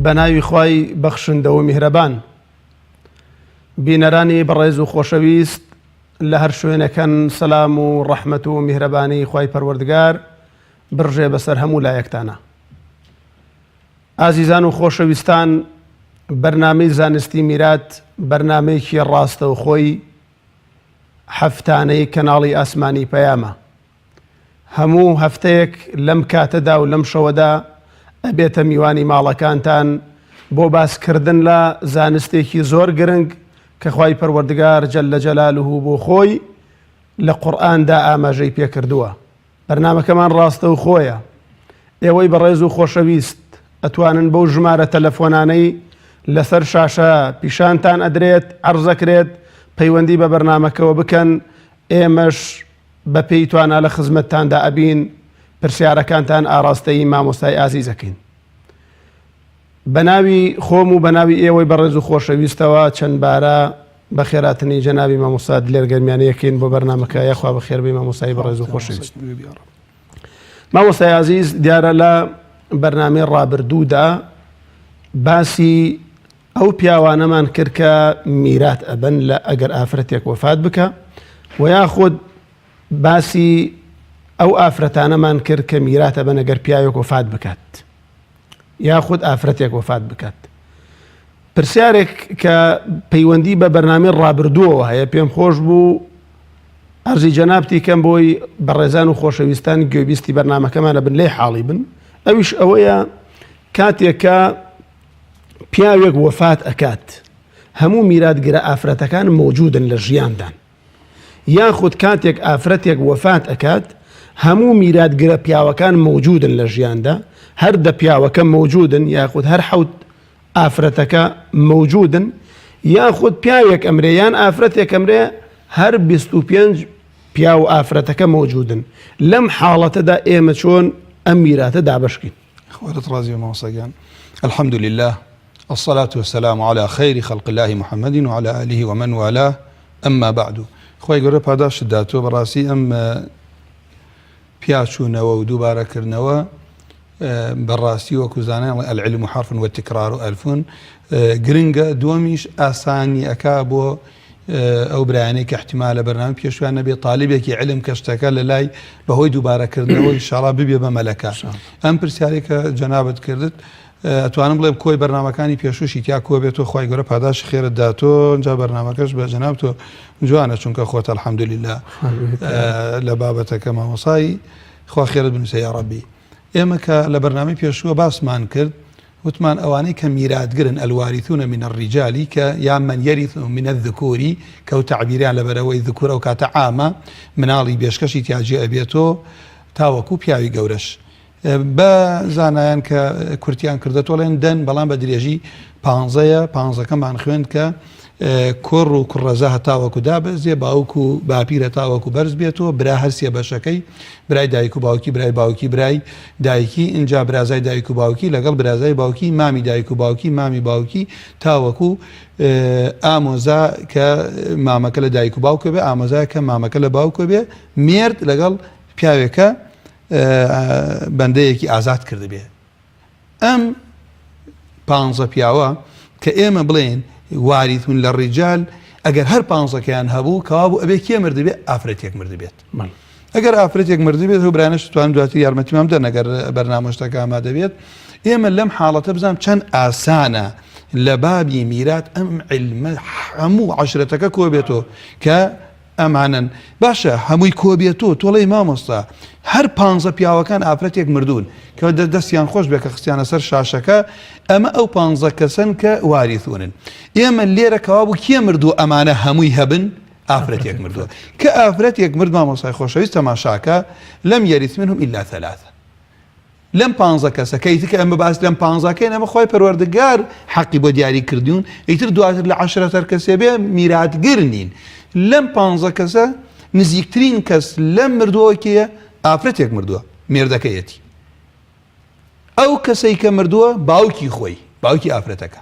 بەناوی خوای بەخشندە و میهرەبان. بینەرانی بەڕێز و خۆشەویست لە هەر شوێنەکەن سەلام و ڕەحمەت و میهرەبانی خوای پەروەردگار بڕژێ بەسەر هەموو لایەکتانە. ئازیزان و خۆشەویستان، بەرنامەی زانستی میرات بەرنامەیەکی ڕاستە و خۆی هەفتانەی کەناڵی ئاسمانی پەیامە. هەموو هەفتەیەک لەم کاتەدا و لەم شەوەدا ئەبێتە میوانی ماڵەکانتان بۆ باسکردن لە زانستێکی زۆر گرنگ کە خوای پەروەردگار جەلە جەلالوه بۆ خۆی لە قورئاندا ئاماژەی پێکردووە. بەرنامەکەمان ڕاستە و خۆیە. ئێوەی بەڕێز و خۆشەویست ئەتوانن بەو ژمارە تەلەفۆنانەی لەسەر شاشە پیشانتان ئەدرێت عەرزەکرێت پەیوەندی بە بەرنامەکەوە بکەن. ئێمەش بە پێی توانە لە خزمەتتاندا ئەبین، پرسیارەکانتان ئاراستەی مامۆستای ئازیزەکەین. بە ناوی خۆم و بە ناوی ئێوەی بەڕێز و خۆشەویستەوە چەند بارە بە خێراتنی جەنابی مامۆستا دلێرگەرمیانەیەکەین بۆ بەرنامەکە. یاخوا بەخێربێ مامۆستای بەڕێز و خۆشەویست. مامۆستای عزیز، دیارە لە بەرنامەی ڕابردوودا باسی ئەو پیاوانەمان کرد کە میرات ئەبن لە ئەگەر ئافرەتێک وەفات بکە، و یاخود باسی ئەو ئافرەتانەمان کرد کە میرات ئەبن ئەگەر پیاوێک وەفات بکات یاخود ئافرەتێک وەفات بکات. پرسیارێک کە پەیوەندی بە بەرنامەی ڕابردووەوە هەیە پێم خۆش بوو ئەرزی جەنابتی کەم بۆی بەڕێزان و خۆشەویستان گوێبیستی بەرنامەکەمانە بن لێ حاڵی بن. ئەویش ئەوەیە کاتێک کە پیاوێک وەفات ئەکات هەموو میراتگرە ئافرەتەکان مەوجودن لە ژیاندان، یاخود کاتێک ئافرەتێک وەفات ئەکات هەموو میراتگرە پیاوەکان مەوجودن لە ژیاندا، هەر دە پیاوەکە مەوجودن یاخود هەر حەوت ئافرەتەکە مەوجودن، یاخود پیاوێک ئەمرێ یان ئافرەتێک ئەمرێ هەر 25 پیا و ئافرەتەکە مەوجودن. لەم حاڵەتەدا ئێمە چۆن ئەم میراتە دابەشکین؟ خوارت ڕازی و مامۆستاگیان، الحمد لله الصلاة والسلام على خير خلق الله محمد وعلى آله ومن والاه، أما بعد. خوای گەورە پاداشت داتۆ بەڕاستی ئەم پیاچوونەوە و دووبارەکردنەوە بەڕاستی وەکو زانایان العلم حرف والتکرار ألفون گرنگە. دووەمیش ئاسانی ئەکا بۆ ئەو برایانەی کە احتیمالە بەرنامە پێشویان نەبێت طالبێکی علم کە شتەکە لە لای بەهۆی دووبارەکردنەوە ئینشاڵڵا ببێ بە مەلەکە. ئەم پرسیارێک کە جەنابەت کردت ئەتوانم بڵێم کۆی بەرنامەکانی پێشوشی تیا کۆ بێتەوە. خوای گەورە پاداش خێرت داتۆ. جا بەرنامەکەش بە جەناب تۆ جوانە، چونکە خۆت الحەمدولله لە بابەتەکە مامۆسایی خوا خێرت بنووسە یا ڕەبی. ئێمە کە لە بەرنامەی پێشووە باسمان کرد وتمان ئەوانەی کە میراتگرن الوارثون من الرجال کە یا من يرث من الذكور کەو تعبیریان لەبەرەوەی ذکور ئەو کاتە عامە مناڵی بێشکەشی تیاجێ ئەبێتۆ تاوەکو پیاوی گەورەش. بە زانایان کە کورتیان کردەتۆڵێن دەن، بەڵام بە درێژی 15 15ەکەمان خوێند کە کوڕ و کوڕەزە هەتاوەکو دابەزێ، باوک و باپیرە تاوەکو بەرز بێتەوە، برا هەرسیە بەشەکەی برای دایک و باوکی، برای باوکی برای دایکی، اینجا برازای دایک و باوکی لەگەڵ برازای باوکی، مامی دایک و باوکی، مامی باوکی، تاوەکو ئامۆزا کە مامەکە لە دایک و باوکە بێ، ئامۆزای کە مامەکە لە باوکە بێ، مێرد لەگەڵ پیاوێکە بەندەیەکی ئازاد کرد بێ. ئەم 15 پیاوە کە ئێمە بڵێن واریثون لە ڕیجال، ئەگەر هەر 15کەیان هەبوو کەوابوو ئەبێ کێ مردبێ؟ ئافرەتێک مردبێت. ئەگەر ئافرەتێک مردبێت و برانش توانم دواتر یارمەتیمان بدەن ئەگەر بەرنامەشتەکە ئامادەبێت. ئێمە لەم حاڵەتە بزانم چەند ئاسانە لە بابی میرات ئەم علمە هەموو عەشرەتەکە کۆ بێتەوە کە ئەمانن. باشە هەمووی کۆبێتۆ تۆڵەی مامۆستا هەر 15 پیاوەکان ئافرەتێک مردوون کە دەستیان خۆش بێ کە خستیانە سەر شاشەکە، ئەمە ئەو 15 کەسن کە واریثونن. ئێمە لێرە کەوابوو کێ مردووە؟ ئەمانە هەمووی هەبن ئافرەتێک مردووە. کە ئافرەتێک مرد مامۆستای خۆشەویست تەماشاکە لەم یەریث منهم ئیلا ثەلاثە. لەم 15 کەسە کەیتر ئەمە باس لەم 15کەین ئەمە خۆی پەروەردگار حەقی بۆ دیاری کردوون، ئیتر دواتر لە 10 کەسێ بێ میراتگر نین. لەم 15 کەسە نزیکترین کەس لەم مردووە کێیە؟ ئافرەتێک مردووە، مێردەکەیەتی. ئەو کەسەی کە مردووە باوکی خۆی، باوکی ئافرەتەکە.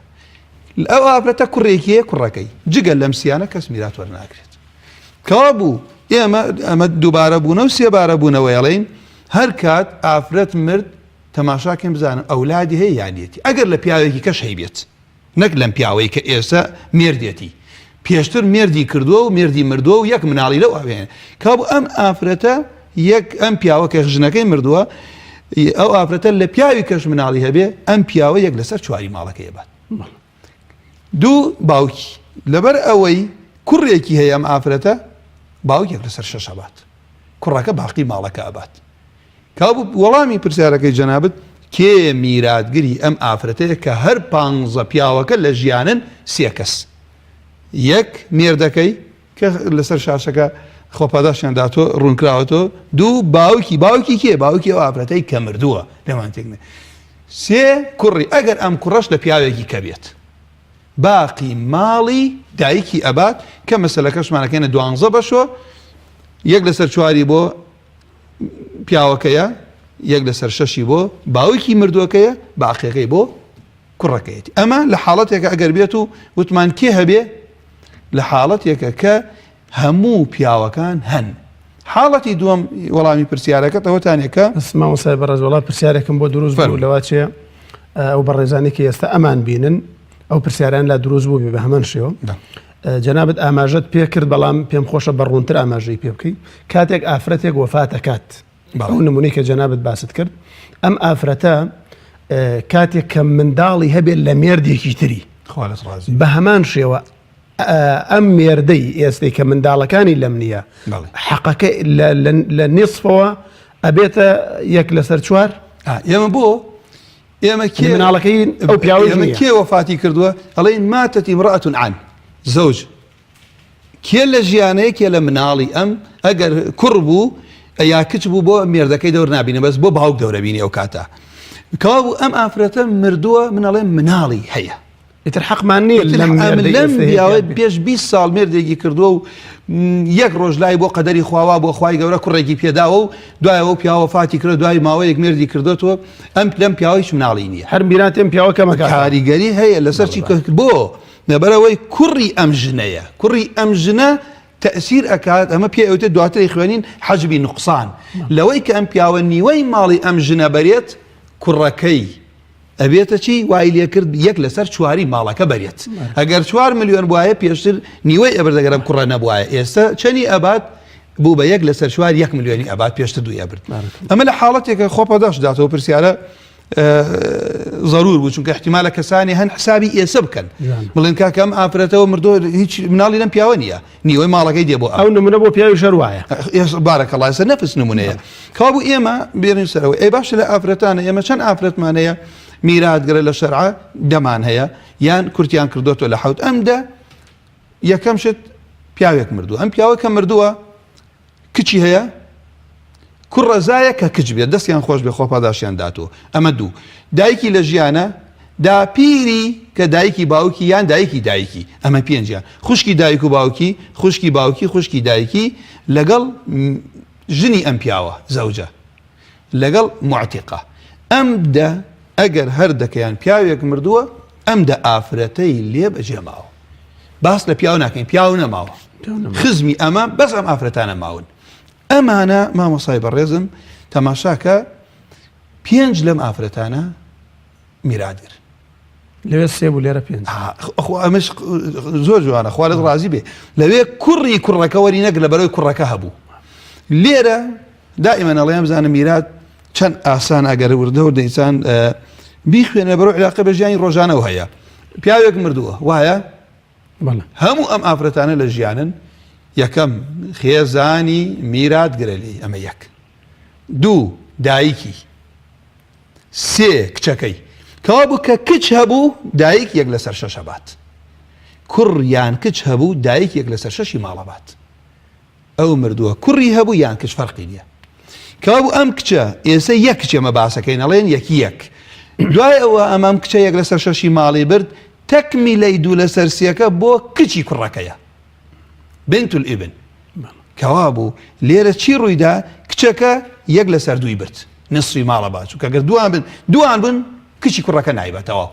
ئەو ئافرەتە کوڕێکیە، کوڕەکەی. جگەل لەم سیانە کەس میرات وەرناگرێت. کەوا بوو ئێمە دووبارە بوونە و سێبارە بوونەوەیڵین هەر کات ئافرەت مرد تەماشاکەم بزانم ئەولادی هەیە یانێتی ئەگەر لە پیاوێکی کەش هەی بێت نەک لەم پیاوەی کە ئێستا مێردێتی پێشتر مێردی کردووە و مێردی مردووە و یەک مناڵی لەو ئاوێنە کابوو ئەم ئافرەتە یەک ئەم پیاوە کە ژنەکەی مردووە ئەو ئافرەتە لە پیاوی کەش مناڵی هەبێ ئەم پیاوە یەک لەسەر چواری ماڵەکەی بات دوو باوکی لەبەر ئەوەی کوڕێکی هەیە ئەم ئافرەتە باوکێک لەسەر شەش هەبات کوڕەکە باقی ماڵەکە ئەبات کابوو وەڵامی پرسیارەکەی جەنابەت کێ میراتگری ئەم ئافرەتەیە کە هەر 15 پیاوەکە لە ژیانن 3 کەس یەک مێردەکەی کە لەسەر شاشەکە خۆپاداشیان داتۆ ڕوونکراوەتەوە دوو باوکی کێ باوکی ئەو ئافرەتەی کە مردووە لێمان تێکنێ 3 کوڕی ئەگەر ئەم کوڕەش لە پیاوێکی کە بێت باقی ماڵی دایکی ئەبات کە مەسەلەکەشمانەکەینە 12 بەشۆ یەک لەسەر چواری بۆ پیاوەکەیە یەک لەسەر شەشی بۆ باوکی مردووەکەیە باقیەکەی بۆ کوڕەکەیەتی ئەمە لە حاڵەتێکە ئەگەر بێت و وتمان کێ هەبێ لە حاڵەتێکە کە هەموو پیاوەکان هەن حاڵەتی دووەم وەڵامی پرسیارەکەتەوە تانێکە مامۆسای بەڕێز وڵا پرسیارێکم بۆ دروست بوو لەوە چێ ئەو بەڕێزانی کە ئێستا ئەمان بینن ئەو پرسیاران لا دروست بوو بە هەمان شێوە جەنابەت ئاماژەت پێ کرد بەڵام پێم خۆشە بەڕوونتر ئاماژەی پێ بکەی کاتێک ئافرەتێک وەفاتەکات ئەو نمونەی کە جەنابەت باست کرد ئەم ئافرەتە کاتێک کە منداڵی هەبێت لە مێردێکی تری بە هەمان شێوە ئەم مێردەی ئێستەی کە منداڵەکانی لەم نییە حەقەکە لە نیسفەوە ئەبێتە یەک لەسەر چوار ئێمە بۆ ئێمە مناڵەکەی ئەو پیاوەی کێ وەفاتی کردووە ئەڵێن ماتەتی امرأة عن زەوج کێ لە ژیانەیە کێ لە مناڵی ئەم ئەگەر کوڕ بوو یا کچ بوو بۆ مێردەکەی دەور نبینە بەس بۆ باوک دەورەبینی ئەو کاتە کەوا ئەم ئافرەتە مردووە منەڵێ مناڵی هەیە ئیتر حەقمان نییە لەم پیاوە پێش 20 ساڵ مێردێکی کردووە و یەک ڕۆژ لای بۆ قەدەری خواوا بۆ خوای گەورە کوڕێکی پێداوە و دوایەوە پیاوە فاتی کرد دوای ماوەیەک مێردی کردوەوە ئەم لەم پیاوەیش مناڵی نییە هەر میراتێم پیاوە کەمەکە کاریگەری هەیە لەسەر چی بۆ لەبەرەوەی کوڕی ئەم ژنەیە کوڕی ئەم ژنە تأثیر ئەکات ئەمە پێ ئەوتە دواتری خوێنین حەجبی نوقسان لەوەی کە ئەم پیاوە نیوەی ماڵی ئەم ژنە بەرێت کوڕەکەی ئەبێتە چی وای لێ کرد یەک لەسەر چواری ماڵەکە بەرێت ئەگەر 4 ملیۆن بواە پێشتر نیوەی ئەبردەگەرم کوڕە نەبووایە ئێستا چەنی ئەبات بوو بە یەک لەسەر چوار 1 ملیۆنی ئەبات پێشتر دوی ئەبرد ئەمە لە حاڵەتێکە خۆپەداش داتەوە پرسیارە ضرور بوو چونکە احتیمالە کەسانی هەن حسابی ئێسە بکەن بڵێن کاکە ئەم ئافرەتەوە مردۆ هیچ مناڵی لەم پیاوە نییە نیوەی ماڵەکەی دێ بۆ ئەو نمونە بۆ پیاوی شەروایە بارەکەڵڵا ێستا نەفس نمونەیە کابوو ئێمە بێرین سەرەوە ئەی باشە لە ئافرەتانە ئێمە چەند ئافرەتمانەیە میراتگرە لە شەرعە دەمان هەیە یان کورتیان کردوتۆ لە حەوت ئەمدا یەکەم شت پیاوێک مردووە ئەم پیاوە کە مردووە کچی هەیە کوڕەزایە کە کچ بێت دەستیان خۆش بێ خۆپاداشیان داتەوە ئەمە دوو دایکی لە ژیانە داپیری کە دایکی باوکی یان دایکی ئەمە پێنجیان خوشکی دایک و باوکی خوشکی باوکی خوشکی دایکی لەگەڵ ژنی ئەم پیاوە زەوجە لەگەڵ معتیقە ئەم دە ئەگەر هەردەکەیان پیاوێک مردووە ئەم دە ئافرەتەی لێ بەجێماوە باس لە پیاو ناکەین پیاو نەماوە خزمی ئەمە بەس ئەم ئافرەتانە ماون ئەمانە مامۆسای بەڕێزم تەماشاکە 5 لەم ئافرەتانە میراتگر لەوێ 3 بوو لێرە 5 ئەمەش زۆر جوانە خوارد ڕازی بێ لەوێ کوڕی کوڕەکە وەری نەک لە بەرەوەی کوڕەکە هەبوو لێرە دائیمەن ئەڵێم بزانە میرات چەند ئاسان ئەگەر وردە و دەیسان بیخوێنە بەرەو علاقە بە ژیانی ڕۆژانەوە هەیە پیاوێک مردووە وایە هەموو ئەم ئافرەتانە لە ژیانن یەکەم خێزانی میراتگرە لێی ئەمە یەک دوو دایکی 3 کچەکەی کەوا بوو کە کچ هەبوو دایک یەک لەسەر 6 هەبات کوڕ یان کچ هەبوو دایک یەک لەسەر 6 ماڵەبات ئەو مردووە کوڕی هەبوو یان کچ فەرقی نییە کەوا بوو ئەم کچە ئێستا یەک کچێمە باسەکەین ئەڵێن یەک دوای ئەوە ئەمام کچە یەک لەسەر 6 ماڵی برد تەکمیلەی 2 لەسەر 3 بۆ کچی کوڕەکەیە بنت الابن کەوا بوو لێرە چی ڕوویدا کچەکە یەک لەسەر 2 برد نصفی ماڵە باچ و کەگەر دوان بن کچی کوڕەکە نایبەتەوە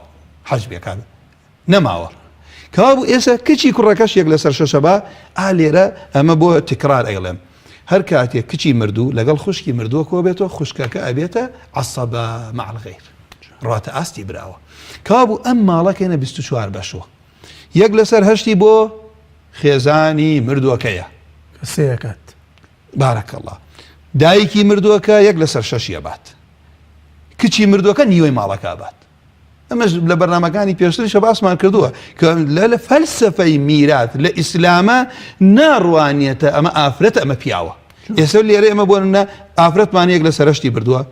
حەجبێکە نەماوە کەوا بوو ئێستا کچی کوڕەکەش یەک لەسەر 6 با لێرە ئەمە بۆ تکرار ئەیڵێم هەر کاتێک کچی مردوو لەگەڵ خوشکی مردووە کۆ بێتەوە خوشکەکە ئەبێتە عەسەبە مع الغەیر ڕاتە ئاستی براوە کابوو ئەم ماڵەکەینە 24 بەشوە یەک لەسەر هەشتی بۆ خێزانی مردووەکەیە سێکات بارەکە الله دایکی مردووەکە یەک لەسەر 6 بات کچی مردووەکە نیوەی ماڵەکە بات ئەمەش لە بەرنامەکانی پێشتریشە باسمان کردووە کە لە فەلسەفەی میرات لە ئیسلامە ناڕوانیەتە ئەمە ئافرەتە ئەمە پیاوە ئێستا لێرە ئەمە بۆنە ئافرەتمان یەک لەسەر 8 بردووە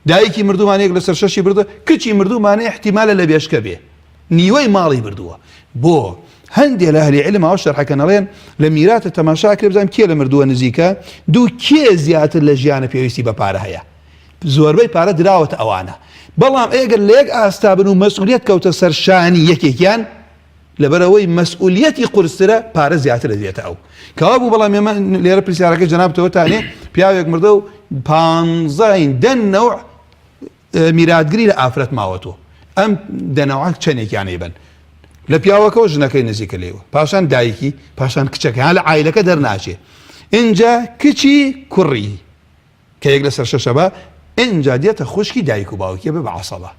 دایکی مردوومان یەک لەسەر 6 بردووە کچی مردوومانە احتیمالە لە بێشکە بێ نیوەی ماڵی بردووە بۆ هەندێک لە ئەهلی عیلم ئەوە شەرحەکەنەڵێن لە میراتە تەماشا کرد بزانم کێ لە مردووە نزیکە دوو کێ زیاتر لە ژیانە پێویستی بە پارە هەیە زۆربەی پارە دراوەتە ئەوانە بەڵام ئەگەر لە یەک ئاستا بن و مەسئولیت کەوتە سەر شانی یەکێکیان لەبەرەوەی مەسئولیەتی قورسرە پارە زیاتر دێتە ئەو کەوا بوو بەڵام ئێمە لێرە پرسیارەکە جەنابتەوە تانێ پیاوێک مردە و 15 نەوع میراتگری لە ئافرەت ماوەتەوە ئەم دەنەوە چەندێکیانەی بن لە پیاوەکەەوە ژنەکەی نزیکە لێوە پاشان دایکی پاشان کچەکە لە عایلەکە دەرناچێ اینجا کچی کوڕی کە یەک لەسەر 6 بە اینجا دێتە خوشکی دایک و باوکیە بە عەسەبە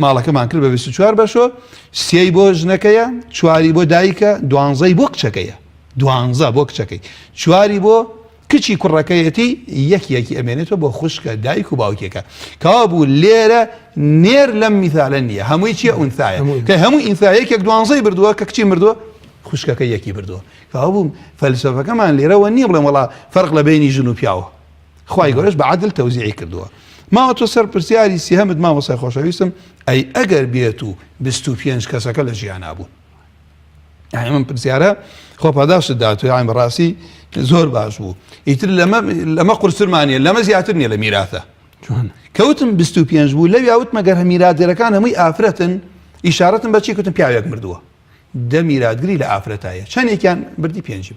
ماڵەکەمان کرد بە 24 بەشۆ 3 بۆ ژنەکەیە 4 بۆ دایکە 12 بۆ کچەکەیە 12 بۆ کچەکەی 4 بۆ کچی کوڕەکەیەتی یەکی ئەمێنێتەوە بۆ خوشکە دایک و باوکێکە کەوا بوو لێرە نێر لەم میثالە نییە هەمووی چیە ئونثایە کە هەموو ئینثایەکێک 12 بردووە کە کچی مردووە خوشکەکە یەکی بردووە کەوا بوو فەلسەفەکەمان لێرەوە نییە بڵێم وەڵا فەرق لە بینی ژن و پیاوە خوای گەورەش بە عەدل تەوزیعی کردووە ماوە تۆ سەر پرسیاری سیهەمت مامۆسای خۆشەویستم ئەی ئەگەر بێت و 25 کەسەکە لە ژیانە بوون یعنی من پرسیارە خۆپاداشت داتوە یان بەڕاستی زۆر باش بوو ئیتر لەمە قورسرمانیە لەمە زیاتر نییە لە میراثە کەوتم 25 بوو لەوی وتمە گەر میراتگەرەکان هەمووی ئافرەتن ئیشارەتم بەچی کوتم پیاوێک مردووە دە میراتگری لە ئافرەتایە چەندێکیان بردی 5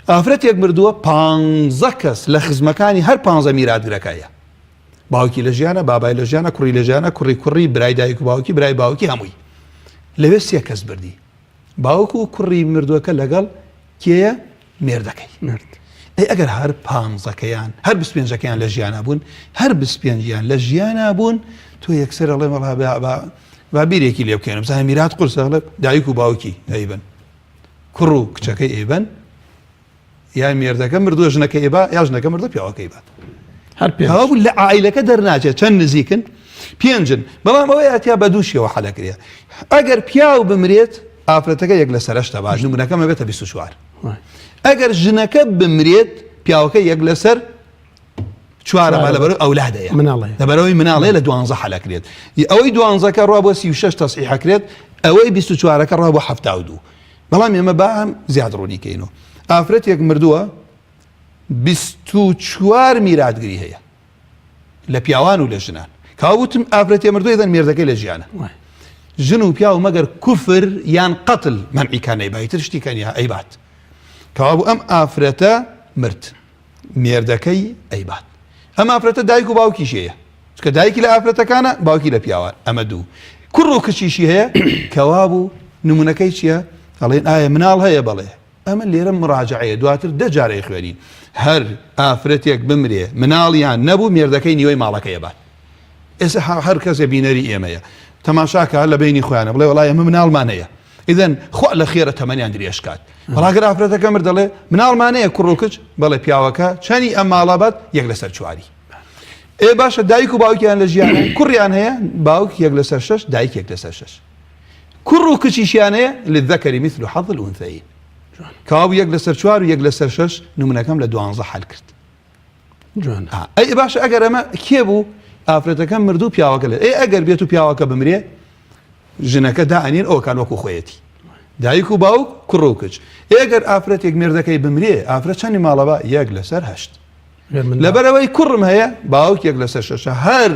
ئافرەتێک مردووە 15 کەس لە خزمەکانی هەر 15 میراتگرەکەیە باوکی لە ژیانە بابای لە ژیانە کوڕی لە ژیانە کوڕی برای دایک و باوکی برای باوکی هەمووی لەوێ 3 کەس بردی باوک و کوڕی مردووەکە لەگەڵ کێیە مێردەکەی ئەی ئەگەر هەر 15کەیان هەر 25کەیان لە ژیانە بوون هەر 25یان لە ژیانە بوون تۆ یەکسەر ئەڵێ وەڵا با بیرێکی لێ بکەێنم زانە میرات قورسە دایک و باوکی ئەیبن کوڕ و کچەکەی ئەیبن یا مێردەکە مردووە ژنەکە ئێبا یا ژنەکە مردە پیاوەکەی بات هەر بوو لە عائیلەکە دەرناچێت چەند نزیکن 5 بەڵام ئەوەی ئەتیا بە دووشیەوە حەلەکرێ ئەگەر پیاو بمرێت ئافرەتەکە یەک لە سەرشتە باش نمونەکەمە بێتە 24 ئەگەر ژنەکە بمرێت پیاوەکە یەک لەسەر 4 لەبەرەوەی ئەولادەیە لەبەرەوەی مناڵەیە لە 12 حەلەکرێت ئەوەی 12کە ڕوا بۆ 36 تەصحیحەکرێت ئەوەی 24کە ڕوا بۆ 72 بەڵام ئێمە با هەم زیاد ڕوونیکەینەوە ئافرەتێک مردووە 24 میراتگری هەیە لە پیاوان و لە ژنان کاوتم ئافرەتێ مردووە دەن مێردەکەی لە ژیانە ژن و پیا و مەگەر کوفر یان قەتل مەنعیکانەی بایتر شتیکەنیا ئەیبات کەوابوو ئەم ئافرەتە مرد مێردەکەی ئەیبات ئەم ئافرەتە دایک و باوکیشەیە چکە دایکی لە ئافرەتەکانە باوکی لە پیاوان ئەمە دوو کوڕ و کچیشی هەیە کەوابوو نمونونەکەی چییە ئەڵێن ئایا مناڵ هەیە بەڵێ ئەمە لێرە مراجعەیە دواتر دەجارەی خوێنین هەر ئافرەتێک بمرێ مناڵیان نەبوو مێردەکەی نیوەی ماڵەکەی بات ئێستا هەر کەسێ بینەری ئێمەیە تەماشاکە لە بینی خۆیانە بڵێ وڵای ئەمە مناڵمانەیە ئیدەن خوا لە خێرە تەمەنیان درێژکات بەڵاگەر ئافرەتەکە مرد دەڵێ مناڵمانەیە کوڕ و کچ بەڵێ پیاوەکە چەنی ئەم ماڵابەت یەک لەسەر 4 ئێ باشە دایک و باوکیان لە ژیانە کوڕیان هەیە باوک یەک لەسەر 6 دایک یەک لەسەر 6 کوڕ و کچیشیان هەیە للذەکەری مثل حەظ الأنثەیین کەوابوو یەک لەسەر 4 و یەک لەسەر 6 نمونەکەم لە 12 حەل کرد ئەی باشە ئەگەر ئەمە کێ بوو ئافرەتەکە مردوو پیاوەکە لێ ئەگەر بێت و پیاوەکە بمرێ ژنەکە دائەنین ئەوکان وەکو خۆیەتی دایک و باوک کوڕ و کچ ئەگەر ئافرەتێک مێردەکەی بمرێ ئافرەت چەندی ماڵەبە یەک لەسەر 8 لەبەرەوەی کوڕم هەیە باوک یەک لەسەر 6 هەر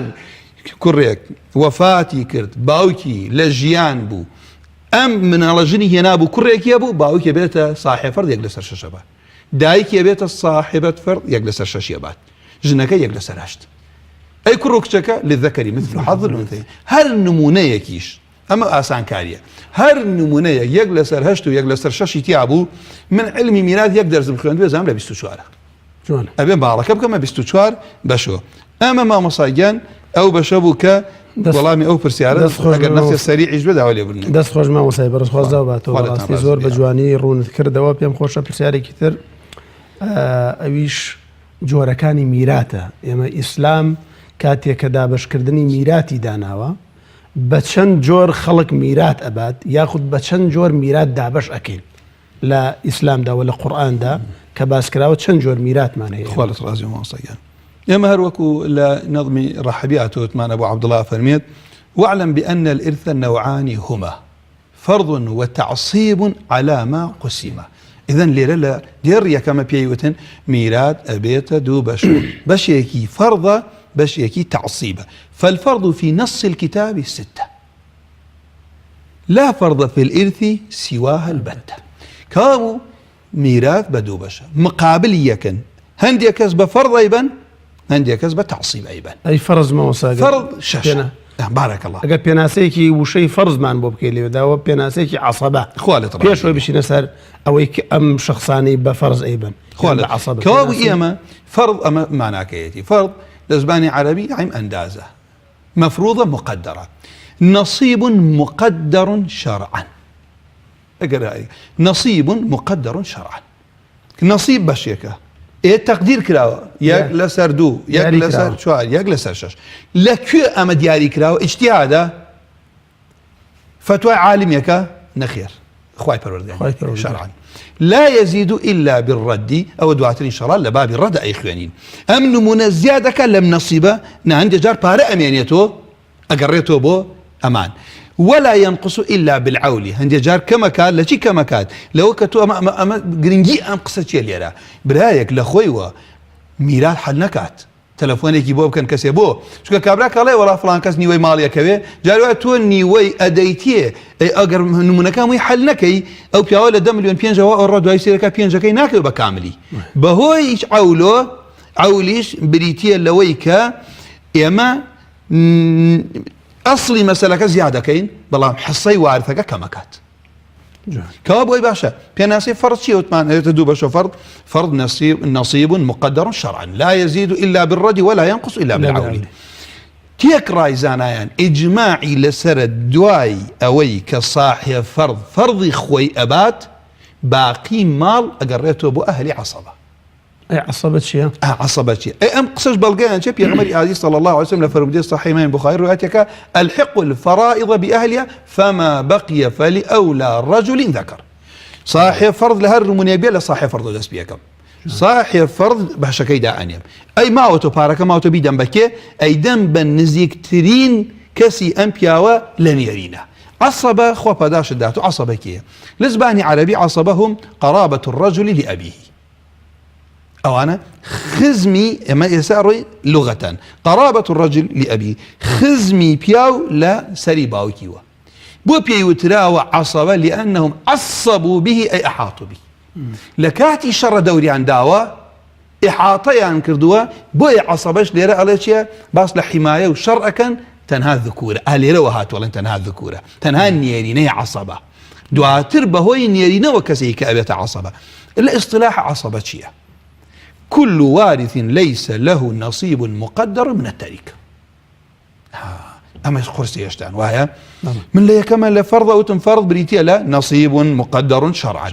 کوڕێک وەفاتی کرد باوکی لە ژیان بوو ئەم مناڵە ژنی هێنا بوو کوڕێکیە بوو باوکێ بێتە صاحب فەرد یەک لەسەر 6 بات دایکێ بێتە صاحبەت فەرد یەک لەسەر 6 بات ژنەکە یەک لەسەر 8 ئەی کوڕ و کچەکە للذەکەری مثل حەظ الأنثەیین هەر نمونەیەکیش ئەمە ئاسانکاریە هەر نمونەیە یەک لەسەر 8 و یەک لەسەر 6 تیا بوو من علمی میراث یەک دەرزم خوێندوێ زام لە 24 جوانە ئەبێ باڵەکە بکەمە 24 بەشەوە. ئەمە مامۆساگیان ئەو بەشە بوو کە وەڵامی ئەو پرسیارە ئەگەر نەفسی سەریعیش بێ داوا لێ بردن. دەست خۆش مامۆسای بەڕخوازدا باتەوە ڕاستی زۆر بە جوانی ڕوونت کردەوە. پێم خۆشە پرسیارێکی تر ئەویش جۆرەکانی میراتە. ئێمە ئیسلام کاتێک کە دابشکردنی میراتی داناوە بە چەند جۆر خەڵک میرات ئەبات یاخود بە چەند جۆر میرات دابش ئەکەین لە ئیسلامدا و لە قورئاندا کە باسکراوە چەند جۆر میراتمان هەیە. خواڵت ڕازی مامۆساگیان. ئێمە هەروەکو لە نظمی ڕەحەبی هاتووتمان ئەبوو عەبدوڵڵا فەرمێت واعلم بأن الإرث نوعان هما فرض وتعصيب على ما قسم. إذن ليرة دير يكما بيوتن ميرات أبيت دو بشيكي فرض بشيكي تعصيب. فالفرض في نص الكتاب 6 لا فرض في الإرث سواها البتة. كابو ميراث بدو بشا مقابل يكن هندي كسب فرض أيضا هندي كسب تعصيب أيضا. أي فرض ما وصاق فرض شاشة. بارك الله. أجا بيناسيكي وشي فرض مان بوبكي لي داو بيناسيكي عصبة. خوالت رأي. بيشوي بشي نسر أو أم شخصاني بفرض أيضا. خوالت عصبة. كابو إيما فرض أما معناه كيتي فرض لزباني عربي عم أندازة مفروضة مقدرة نصيب مقدر شرعا. أقرأ نصيب مقدر شرعا. نصيب بشيكه إيه تقدير كراو ياك لسر دو ياك لسر شوال ياك لسر شش لكو أما دياري كراو اجتهادا فتوى عالم يكا نخير خواي پروردگار شرعا لا يزيد إلا بالرد أو دواتر إن شاء الله لباب الرد أي خوانين أمن من زيادك لم نصيبه نعند جار بار أمانيته أقريته بو أمان ولا ينقص إلا بالعول هندي جار كما كان لشي كما كان لو كتو أما جرينجي أم قصة ليرا برايك لخويوه ميراث حل نكات تلفونك يبوب كان كسبوه شو كابراك الله ولا فلان كاس نيوي مالي كبير جاروا تو نيوي أديتيه أي أجر نمونك مي حل نكي أو بياول دم مليون بينجا والرد ويصير كبينجا كي ناكل بكاملي بهوي عولو عوليش بريتيه لويكا إما أصلي مسألة زيادة كين بلام حصي وارثك كمكات كابوي باشا بيناسي فرض شيء وثمان يتدو باشا فرض نصيب مقدر شرعا لا يزيد إلا بالرد ولا ينقص إلا بالعول تيك راي زانايان إجماعي لسرد دواي أوي كصاحب فرض خوي أبات باقي مال أقريته بو أهلي عصبة أي عصبة شيء عصبة شيء أي أم قصش بلقان شيء يغمر عزيز صلى الله عليه وسلم لفرمدي الصحيح من بخاري روايتك الحق الفرائض بأهلها فما بقي فلأولى رجل ذكر صاحب فرض لهر من يبيع لصاحب فرض دس بيكم صاحب فرض بهشكي دا أنيم أي ما أوتو بارك ما أوتو بيدم بكي أي دم بنزيك ترين كسي أمبياوا لن يرينا عصبة خوا بداش داتو عصبة كي لزباني عربي عصبهم قرابة الرجل لأبيه أو أنا خزمي ما يسأروي لغة قرابة الرجل لأبيه خزمي بياو لا سري باوكيوا بو بياو تراوى عصبة لأنهم عصبوا به أي أحاطوا به لكاتي شر دوري عن داوى إحاطة عن كردوا بو عصبش ليرا عليك باس لحماية وشر أكن تنهى الذكورة أهلي وهات ولا تنهى الذكورة تنهى النيرين عصبة دواتر بهوي نيرين وكسيك أبيت عصبة الاصطلاح عصبة شيء كل وارث ليس له نصيب مقدر من التركة أما خرسي يشتان وهي من لا يكمل فرض أو تنفرض بريتيا لا نصيب مقدر شرعا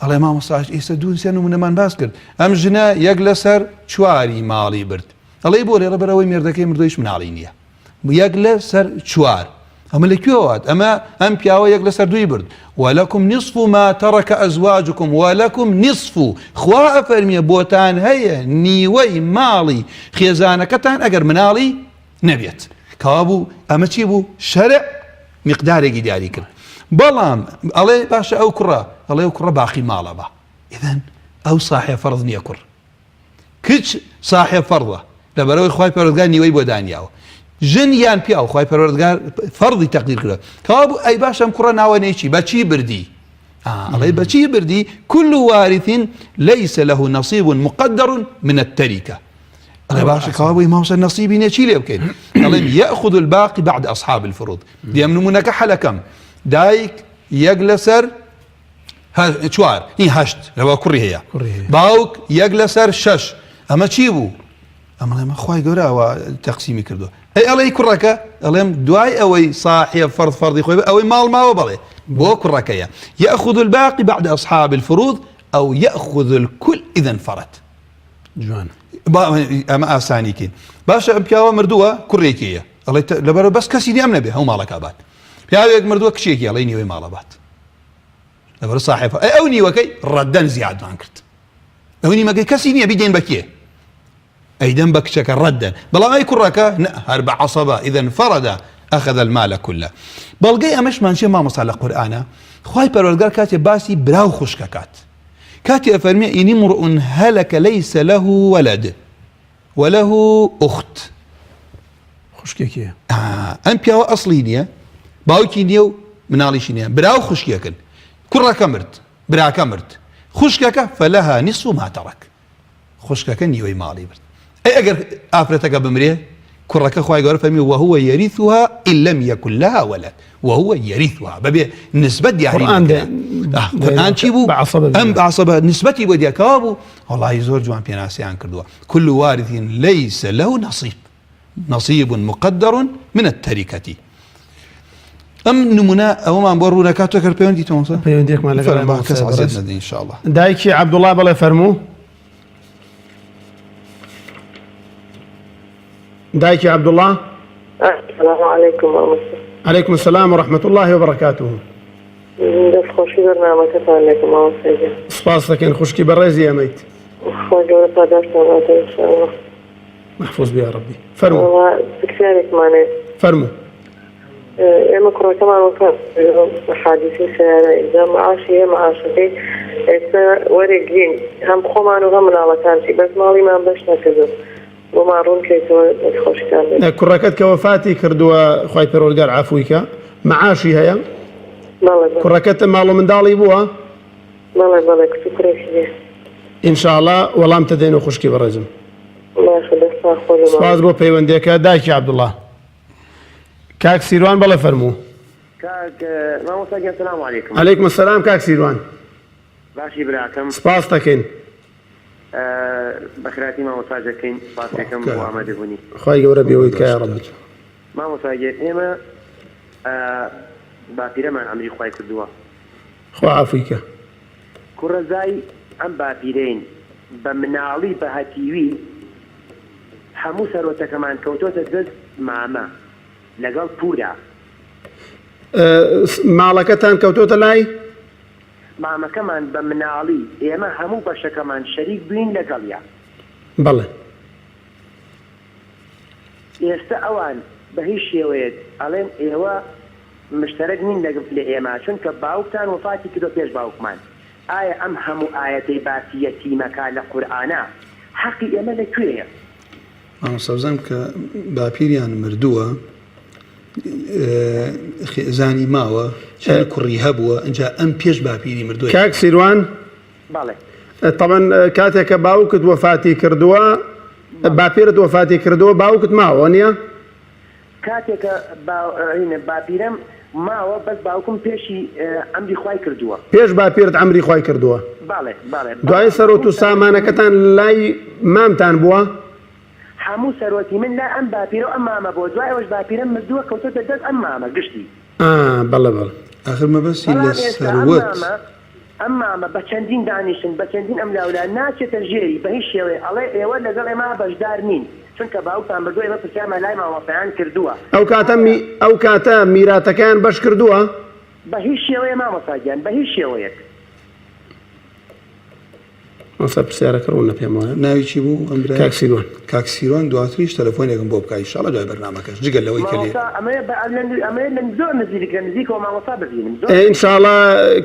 الله ما مصاش يسدون سنو من من باسكر أم جنا يجلسر شواري مالي برد الله يقول يا رب روي مردكي مردويش من علينيا يجلسر شوار أما لكيوات أما أم بياو يجلسر دوي برد ولكم نصف ما ترك أزواجكم ولكم نصف خواء فرمي بوتان هيا نيوي مالي خيزانكتان أجر منالي نبيت كابو أما تشيبو شرع مقدار جداري كر بلام الله باشا أو كرة الله يكره باقي ماله با إذن أو صاحب فرض نيكر كتش صاحب فرضه لبروي خواي بردقان نيوي بودانياو جنيان بياو خواي پروردگار فرضي تقدير كده كابو اي باشا مكره ناوانيشي بچي بردي الله بچي بردي كل وارث ليس له نصيب مقدر من التركه الله باشا كابو ما وصل نصيبي نشيل يمكن الله ياخذ الباقي بعد اصحاب الفروض يمنونك حلكم دايك يجلسر چوار هی هەشت لەوە کوڕی هەیە باوک یەک لەسەر 6 ئەمە چی بوو؟ ئەمە خوای گەورە ئەوە تەقسیمی کردو ئەی ئەڵێ کوڕەکە ئەڵێم دوای ئەوەی صاحب فەردی خۆی ئەوەی ماڵ ماوە بەڵێ بۆ کوڕەکەیە يأخذ الباقي بعد أصحاب الفروض أو يأخذ الكل إذا انفرد جوان ئەمە ئاسانیکەین باشە ئەم پیاوە مردووە کوڕێکیە ئەڵێ لەبەرەوە بەس کەسی دی ئەم نەبێ هەموو ماڵەکە بات پیاوێک مردووە کچێکی ئەڵێ نیوەی ماڵە بات لەبەر صاحب ئەو نیوەکەی ڕەدەن زیادوان کرد ئەو نیمەکەی کەسی نییە بیدەین بە کێ ئەیدەن بە کچەکە ڕەدەن بەڵام ئەی کوڕەکە هەر بە عەسەبە إذا انفرد أخذ المال كله بەڵگەی ئەمەشمان چێ مامۆستا لە قورئانە خوای پەروەردگار کاتێ باسی براو خوشکەکات كاتي أفرمي إن امرؤ هلك ليس له ولد وله أخت خوشكيكية أم بياو أصلي نية باوكي نيو مناليش نية براو خوشكيكن كرة كمرت برا كمرت خوشكك فلها نصف ما ترك خوشكك نيوي مالي برد أي أجر آفرتك بمريه كرك خواي قال فمي وهو يرثها إن لم يكن لها ولد وهو يرثها ببي نسبة دي قرآن شيبو أم بعصبة نسبتي بدي كابو والله يزور جوان بيناسيان كردوا كل وارث ليس له نصيب مقدر من التركة أم نمنا أو ما نبرونا كاتو كربيون دي تونسا بيونديك ما فرما كاس عزيزنا دي إن شاء الله دايكي عبد الله بلا فرمو دايكي عبد الله السلام عليكم ورحمة الله. عليكم السلام ورحمة الله وبركاته. دەست خۆشی بەرنامەکەتان لێکم مامۆستاجان. سپاس دەکەین خوشکی بەڕێزی ئەمەیت. خوا گەورە پاداشتان باتە ئینشاءالله. محفوظ بیا ربی. فەرموو. پرسیارێکمانێ. فەرموو. ئێمە کوڕەکەمان وەکە حادیثی سەیارە ئیجا معاشی هەیە معاشەکەی ئێستا وەرێگرین هەم خۆمان و هەم مناڵەکانشی بەس ماڵیمان بەش نەکردو. بۆمان ڕوون کەیتەوە خۆشتان بێت. کوڕەکەت کە وەفاتی کردووە خوای پەروەردگار عەفویکە معاشی هەیە؟ کوڕەکەت ماڵ و منداڵی بووە؟ بەڵێ کچ و کوڕێکی هەیە. ئینشاءڵڵا وەڵام تەدەین و خوشکی بەڕێزم. باشە دەستان خۆش. سپاس بۆ پەیوەندیەکە دایکی عەبدوڵڵا. کاک سیروان بەڵێ فەرموو. کاک مامۆستاجان سلام عەلیکم. عەلیکم السلام کاک سیروان. باشی براکەم. سپاس دەکەین. بەخراتی مامۆستاجەکەین سپاس دەکەم بۆ ئامادەبوونی. خوای گەورە بێوەیت کە یا ڕەبی. مامۆستاجێ ئێمە باپیرەمان ئەمری خوای کردووە. خوا عەفویکە. کوڕەزای ئەم باپیرەین بە مناڵی بە هەتیوی هەموو سەرۆتەکەمان کەوتۆتە دەست مامە لەگەڵ پورە. ماڵەکەتان کەوتۆتە لای؟ مامەکەمان بە مناڵی ئێمە هەموو بەشەکەمان شەریک بووین لەگەڵیا. بەڵێ. ئێستا ئەوان بە هیچ شێوەیەک ئەڵێن ئێوە مشتەرەک نین لە ئێمە چونکە باوکتان وفاتی کردو پێش باوکمان. ئایا ئەم هەموو ئاەتەی باسی یەتیمەکە لە قورئانە حەقی ئێمە لەکوێیە؟ سەوزەم کە باپیریان مردووە زانی ماوە کوڕی هەبووە ئەجا ئەم پێش باپیری مردووە. کاک سیروان بەڵێ طبعا کاتێک کە باوکت وەفاتی کردووە باپیرت وەفاتی کردووە باوکت ماوە نییە؟ کاتێکە باپیرەم ماوە بەس باوکم پێشی ئەمری خوای کردووە. پێش باپیرت ئەمری خوای کردووە. بەڵێ. دوای سەرۆت و سامانەکەتان لای مامتان بووە؟ هەموو سەرۆتی من لا ئەم باپیرە و ئەم مامە بۆ دوای ئەوەش باپیرەم مردووە کەوتۆتە دەست ئەم مامە گشتی. بەڵێ بەڵێ. ئاخر مەبەستی لە سەروەت ئەم مامە بە چەندین دانیشن بە چەندین ئەم لاولا ناچێتە ژێری بە هیچ شێوەیە ئەڵێ ئێوە لەگەڵ ئێمە بەشدار نین چونکە باوکتان بردووە ئێمە پرسیارمان لای مامۆستایان کردووە. ئەو کاتە میراتەکان بەش کردووە؟ بە هیچ شێوەیە مامۆستاجان بە هیچ شێوەیەک. ئەسا پرسیارەکە ڕوون نە پێم وایە. ناوی چی بوو ئەم برا؟ کاک سیروان. کاک سیروان دواتریش تەلەفۆنێکم بۆ بکە ئینشاڵڵا دوای بەرنامەکەش جگەل لەوەی کە لێ ئەمەیە لە زۆر نزیکە نزیکەوە مامۆستا ببینم. ئینشاءڵڵا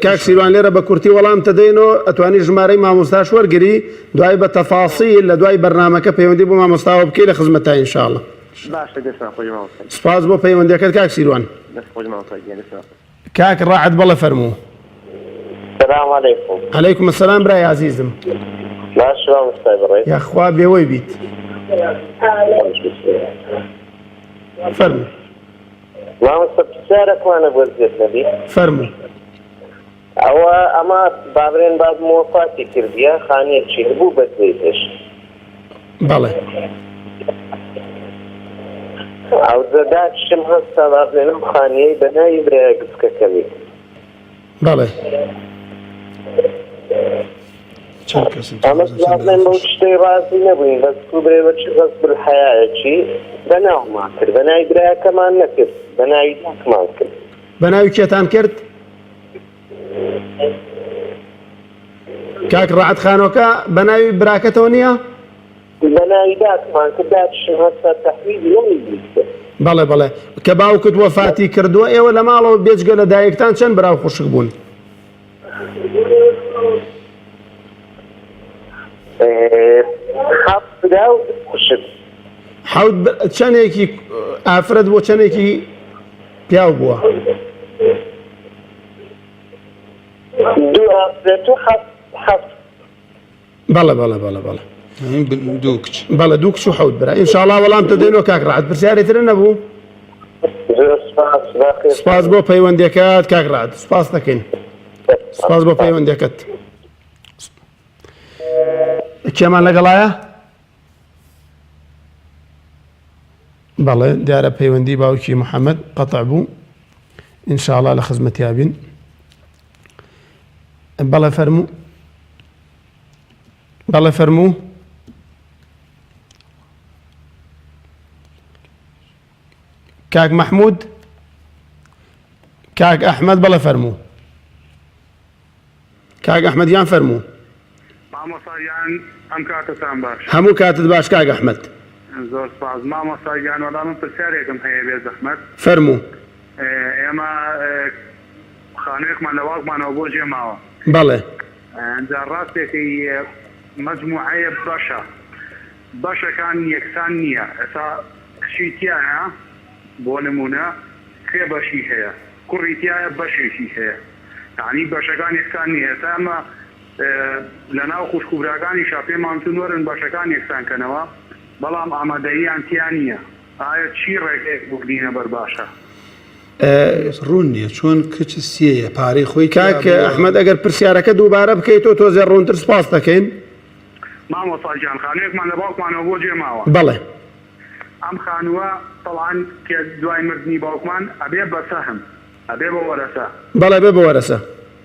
کاک سیروان لێرە بە کورتی وەڵام تەدەینەوە ئەتوانی ژمارەی مامۆستاش وەرگری دوای بە تەفاسیل لە دوای بەرنامەکە پەیوەندی بۆ مامۆستاوە بکەی لە خزمەتتا ئینشاءڵڵا. باشە دەستان خۆش مامۆستا. سپاس بۆ پەیوەندیەکەت کاک سیروان. دەست خۆش مامۆستاجان دەستان. کاک ڕاعەت بەڵێ فەرموو. السلام عليكم. عليكم السلام برای عزیزم. باشە مامۆستای بەڕێز. یاخوا بێوەی بیت. فەرموو. مامۆستا پرسیارێکمانە بۆ زێت نەبی. فەرموو. ئەوە ئەمە بابرێن باب مۆفاتی کردیە خانێکی هەبوو بەدوێتش بەڵێ ئەو زەداتشم هەستا بابرێنم خانەی بەناوی برایە گچکەکەمی بەڵێ چەند کەسن ئەمە بابرێن بەو شتەی ڕازی نەبووین بەس کوبرێ بەچ غەز بالحەیەکی بەناومان کرد بەناوی برایەکەمان نەکرد بەناوی داکمان کرد بەناوی کێتان کرد کاک ڕەعەت خانۆکە بەناوی براکەتەوە نییە بەناوی داکمان کرد داتشم هەستا تەحویلی نەمیبیستە بەڵێ بەڵێ کە باوکت وەفاتی کردووە ئێوە لە ماڵەوە بێجگە لە دایکتان چەند براو خوشک بوون حەفت برا و خوشک حەوت چەندێکی ئافرەت بۆ چەندێکی پیاو بووە دوو ئافرەت و حەفت بەڵێ بەڵێ بەڵێ بەڵێ دوو کچ بەڵێ دوو کچ و حەوت برا ئینشاڵڵا وەڵامتە دێنەوە کاک ڕەعەت پرسیارێتترە نەبوو زۆر سپاس باخێر سپاس بۆ پەیوەندیەکەت کاک ڕەعەت سپاس دەکەین سپاس بۆ پەیوەندیەکەت کێمان لەگەڵایە بەڵێ دیارە پەیوەندی باوکی محەممەد قەتع بوو ئینشاءڵڵا لە خزمەتیابین بەڵێ فەرموو بەڵێ فەرموو کاک مەحموود کاک ئەحمەد بەڵێ فەرموو کاک ئەحمەدیان فەرموو مامۆستاگیان ئەم کاتتان باش هەموو کاتت باش کاک ئەحمەد زۆر سپاس مامۆستاگیان وەڵام من پرسیارێکم هەیە بێ زەحمەت فەرموو ئێمە خانەیەکمان لە واڵکمانەوە بۆ ژێماوە بەڵێ ئەنجا ڕاستێکی مەجموعەیە بەشەکان یەکسان نییە ئێستا کشی تیایە بۆ نمونە سێ بەشی هەیە کوڕی تایە بەشێکی هەیە یعنی بەشەکان یەکسان نییە ئێستا ئەمە لە ناو خوشکوبراکانی شاپێمان تونوەرن بەشەکان یەکسانکەنەوە بەڵام ئامادەییان تیان نییە ئایا چی ڕێگەیەک بگرینە بەرباشە ڕوون نییە چۆن کچ سێیە پارەی خۆی کاک ئەحمەد ئەگەر پرسیارەکە دووبارە بکەیتەوە تۆزێ ڕوونتر سپاس دەکەین مامۆستاگیان خانەیەکمان لە باوکمانەوە بۆ جێماوە بەڵێ ئەم خانووە تەڵعاان کە دوای مردنی باوکمان ئەبێ بە سەهم ئەبێ بە وەرەسە بەڵێ بێ بە وەرەسە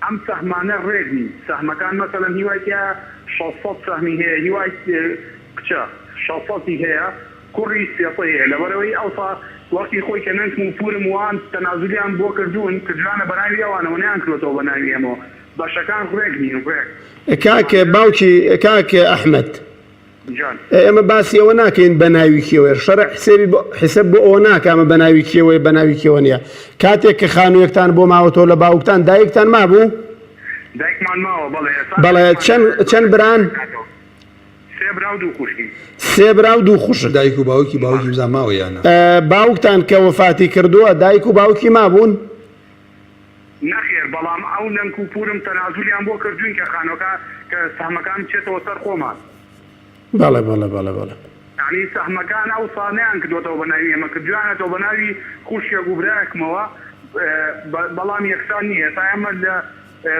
ئەم سەحمانە ڕێگنی سەحمەکان مەسەلەن هیوایە 600 سەحمی هەیە هیوای کچە 600 هەیە کوڕی سێسە هەیە لەبەرەوەی ئەوسا وەختی خۆی کە ننکم و پورم وان تەنازولیان بۆ کردوون کردوانە بەناوی ئەوانەوە نیان کردەوە بەناوی ئێمەوە بەشەکان ڕێگنین ڕێک کاک باوکی کاک ئەحمەد جان ئێمە باسی ئەوە ناکەین بە ناوی کێوەیە شەرع حساب بۆ ئەوە ناکەمە بە ناوی کێوەیە بە ناوی کێوە نییە کاتێک کە خانوویەکتان بۆ ماوەتەوە لە باوکتان دایکتان مابوو دایکمان ماوە بەڵێ چەند بران سێ برا و دوو خوشکی سێ برا و دوو خوشک دایک و باوکی بزان ماوەیانە باوکتان کە وەفاتی کردووە دایک و باوکی مابوون نەخێر بەڵام ئەو لەنک و پورم تەنازولیان بۆ کردوین کە خانۆکە کە سەحمەکان بچێتەوە سەر خۆمان بەڵێ بەڵێ بەڵێ بەڵێ یعنی سەحمەکان ئەو سانیان کردوێتەوە بەناوی ئێمە کردوانێتەوە بەناوی خوشکێک و برایەکمەوە بەڵام یەکسان نییە تا ئێمە لە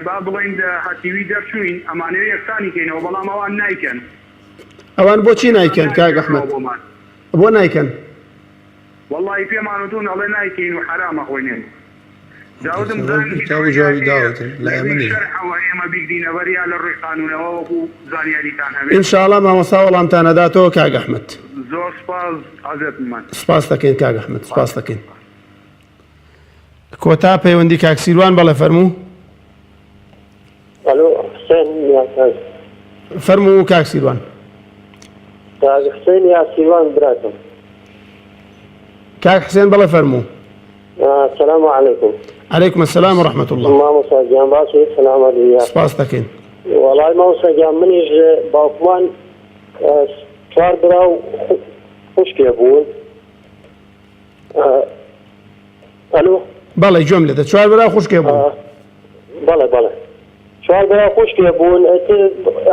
با بڵین لە هەتیوی دەرچوین ئەمانەوە یەکسانی کەینەوە بەڵام ئەوان نایکەن ئەوان بۆچی نایکەن کاک ئەحمەد بۆ نایکەن وەڵی پێمانتون ئەڵێ نایکەین و حرامە خۆینێن جوابی داوەتن لە ئێمە ئێمە بیگرینەوەریا لە ڕووی قانونەوە وەکو زانیاریتان هەبێت ئینشاءڵڵا مامۆستا وەڵامتان نەداتەوە کاک ئەحمەد زۆر سپاس ئازێتمان سپاس دەکەین کاک ئەحمەد سپاس دەکەین کۆتا پەیوەندی کاک سیروان بەڵێ فەرموو ئەلۆ حسێن یاسان فەرموو کاک سیروان کاک حسێن یاسیوان براتم کاک حسێن بەڵێ فەرموو السلام عليكم عليكم السلام ورحمة الله مامۆستاگیان باشی سلام علیکم سپاس دەکەین وەڵای مامۆستاگیان منیش باوکمان چوار برا و خوشکێ بوون ئەلۆ بەڵێ گوێم لێدە چوار برا خوشکێ بوون بەڵێ چوار برا خوشکێ بوون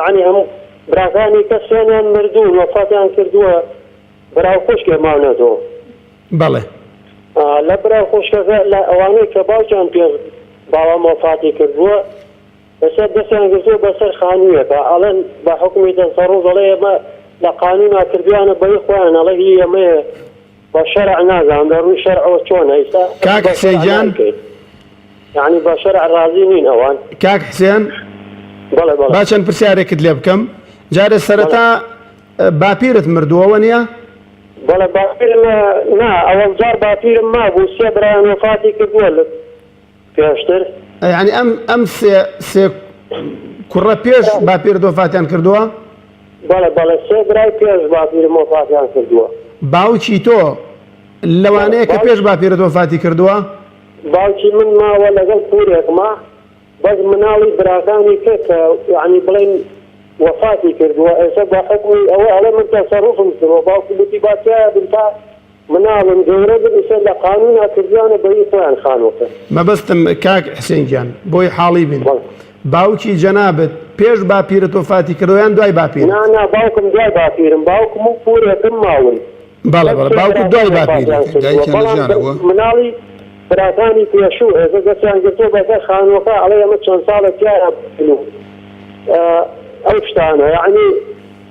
ینی هەموو براکانی کەسیانیان مردوون وەفاتیان کردووە برا و خوشکێ ماونەتەوە بەڵێ لە برا خوشکەکە لە ئەوانەی کە باوکیان پێ باوام وەفاتی کردووە بەسەر دەستیان گرتووە بەسەر خانوویەکە ئەڵێن بە حکمی تەسەڕوف دەڵێ ئێمە لە قانونا کردویانە بەی خۆیان ئەڵێ هی ئەمەیە بە شەرع نازانم لە ڕووی شەرعەوە چۆنە ئێستا کاک حسێن گیان یعنی بە شەرع ڕازی نین ئەوان. کاک حسێن بەڵێ بەڵێ با چەند پرسیارێکت لێ بکەم جارێ سەرەتا باپیرت مردووەوە نییە؟ بەڵێ باپیرم نا ئەوەڵ جار باپیرم مابوو سێ برایان وەفاتی کردووە لە پێشتر یعنی ئەم سێ کوڕە پێش باپیرت وەفاتیان کردووە؟ بەڵێ بەڵێ سێ برای پێش باپیرم وەفاتیان کردووە. باوکی تۆ لەوانەیە کە پێش باپیرت وەفاتی کردووە؟ باوکی من ماوە لەگەڵ پورێکما بەس مناڵی براکانی پێ کە یعنی بڵێن وەفاتی کردووە ئێستا بە حکمی ئەوە ئەڵێ من تەسەڕوفم کردووە باوکی گوتی باتیایە بن تا مناڵم گەورە بن ئیسە لە قانونا کردویانە بەی خۆیان خانووەکە. مەبەستم کاک حسێن گیان بۆی حاڵی بین باوکی جەنابەت پێش باپیرت وەفاتی کردویان دوای باپیر؟ نا باوکم دوای باپیرم باوکم و پورێکم ماون. بەڵێ باوکت دوای باپیر مناڵی براکانی پێشوو ئێستا دەستیان گرتووە بەسەر خانووەکە ئەڵێ ئەمە چەند ساڵە تایە ئەو شتانە یعنی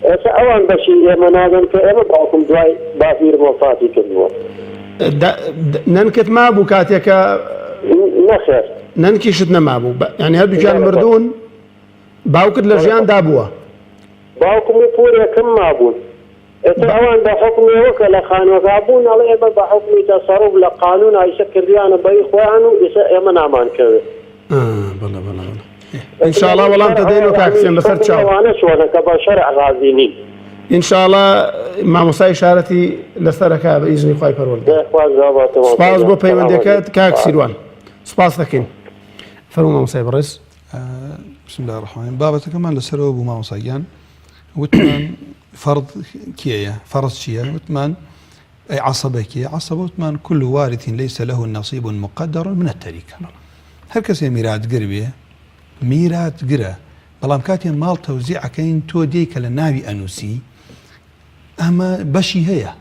ئێستا ئەوان بەشی ئێمە نادەن کە ئێمە باوکم دوای باپیرم وەفاتی کردووە. نەنکت مابوو کاتێکە نەخێر نەنکیشت نەمابوو یعنی هەردووکیان مردوون باوکت لە ژیان دابووە؟ باوکم و پورێکم مابوون ئێستا ئەوان بە حکمەوە کە لە خانوەکە بوون ئەڵێ ئێمە بە حکمی تەسەڕوف لە قانون ئایسە کردیانە بەی خۆیان و ئێستا ئێمە نامان کەوێت. بەڵێ بەڵێ ئینشاءڵڵا وەڵام دەدەینەوە کاک حسێن لەسەر چاو ئەوانە چۆنە کە بە شەرع ڕازی نین. ئینشاءڵڵا مامۆستای شارەتی لەسەرەکە بە ئیزنی خوای پەروەردگار. سپاس بۆ پەیوەندیەکەت کاک سیروان سپاس دەکەین. فەرموو مامۆستای بەڕێز. بسم الله الرحمن الرحيم بابەتەکەمان لەسەرەوە بوو مامۆستایان وتمان فرض كيا فرض شيا وثمان أي عصبة كيا عصبة وثمان كل وارث ليس له نصيب مقدر من التركة هل كسي ميرات قربية ميرات قرا بلام كاتي مال توزيع كاين تو ديك للنابي أنوسي أما بشي هي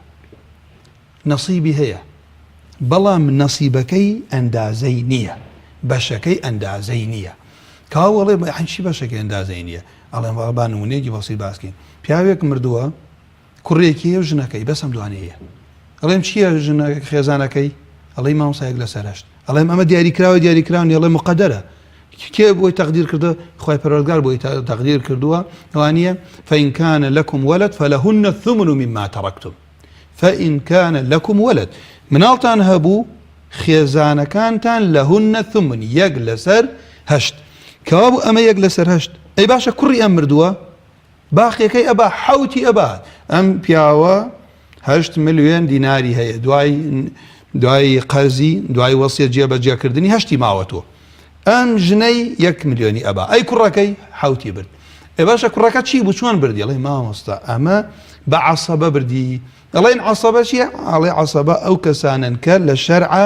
نصيبي هي بلام نصيبكي أندازينية بشكي أندازينية كاولي يعني شي بشكي أندازينية الله مباربان ونيجي بسيط باسكين پیاوێک مردووە کوڕێکی و ژنەکەی بەسم دوانەیە ئەڵێم چییە ژنە خێزانەکەی ئەڵێ مامۆستایەک لەسەر هەشت ئەڵێم ئەمە دیاریکراونی ئەڵێ مقەدەرە کێ بۆی تەقدیر کردو خوای پەروەردگار بۆی تەقدیر کردووە ئەوانیە فإن كان لكم ولد فلهن الثمن مما تركتم فإن كان لكم ولد مناڵتان هەبوو خێزانەکانتان لەهن الثمن یەک لەسەر هەشت کەوا بوو ئەمە یەک لەسەر هەشت ئەی باشە کوڕی ئەم مردووە باقیەکەی ئەبا حوتی ئەبات ئەم پیاوە 8 ملیۆن دیناری هەیە دوای قەرزی دوای وەسیەت جێبەجێکردنی هەشتی ماوەتەوە ئەم ژنەی 1 ملیۆنی ئەبا ئەی کوڕەکەی حوتی برد ئێ باشە کوڕەکە چی بوو چۆن بردی ئەڵێ مامۆستا ئەمە بە عەسەبە بردی ئەڵێن عەسەبە چییە ئەڵێ عەسەبە ئەو کەسانن کە لە شەرعە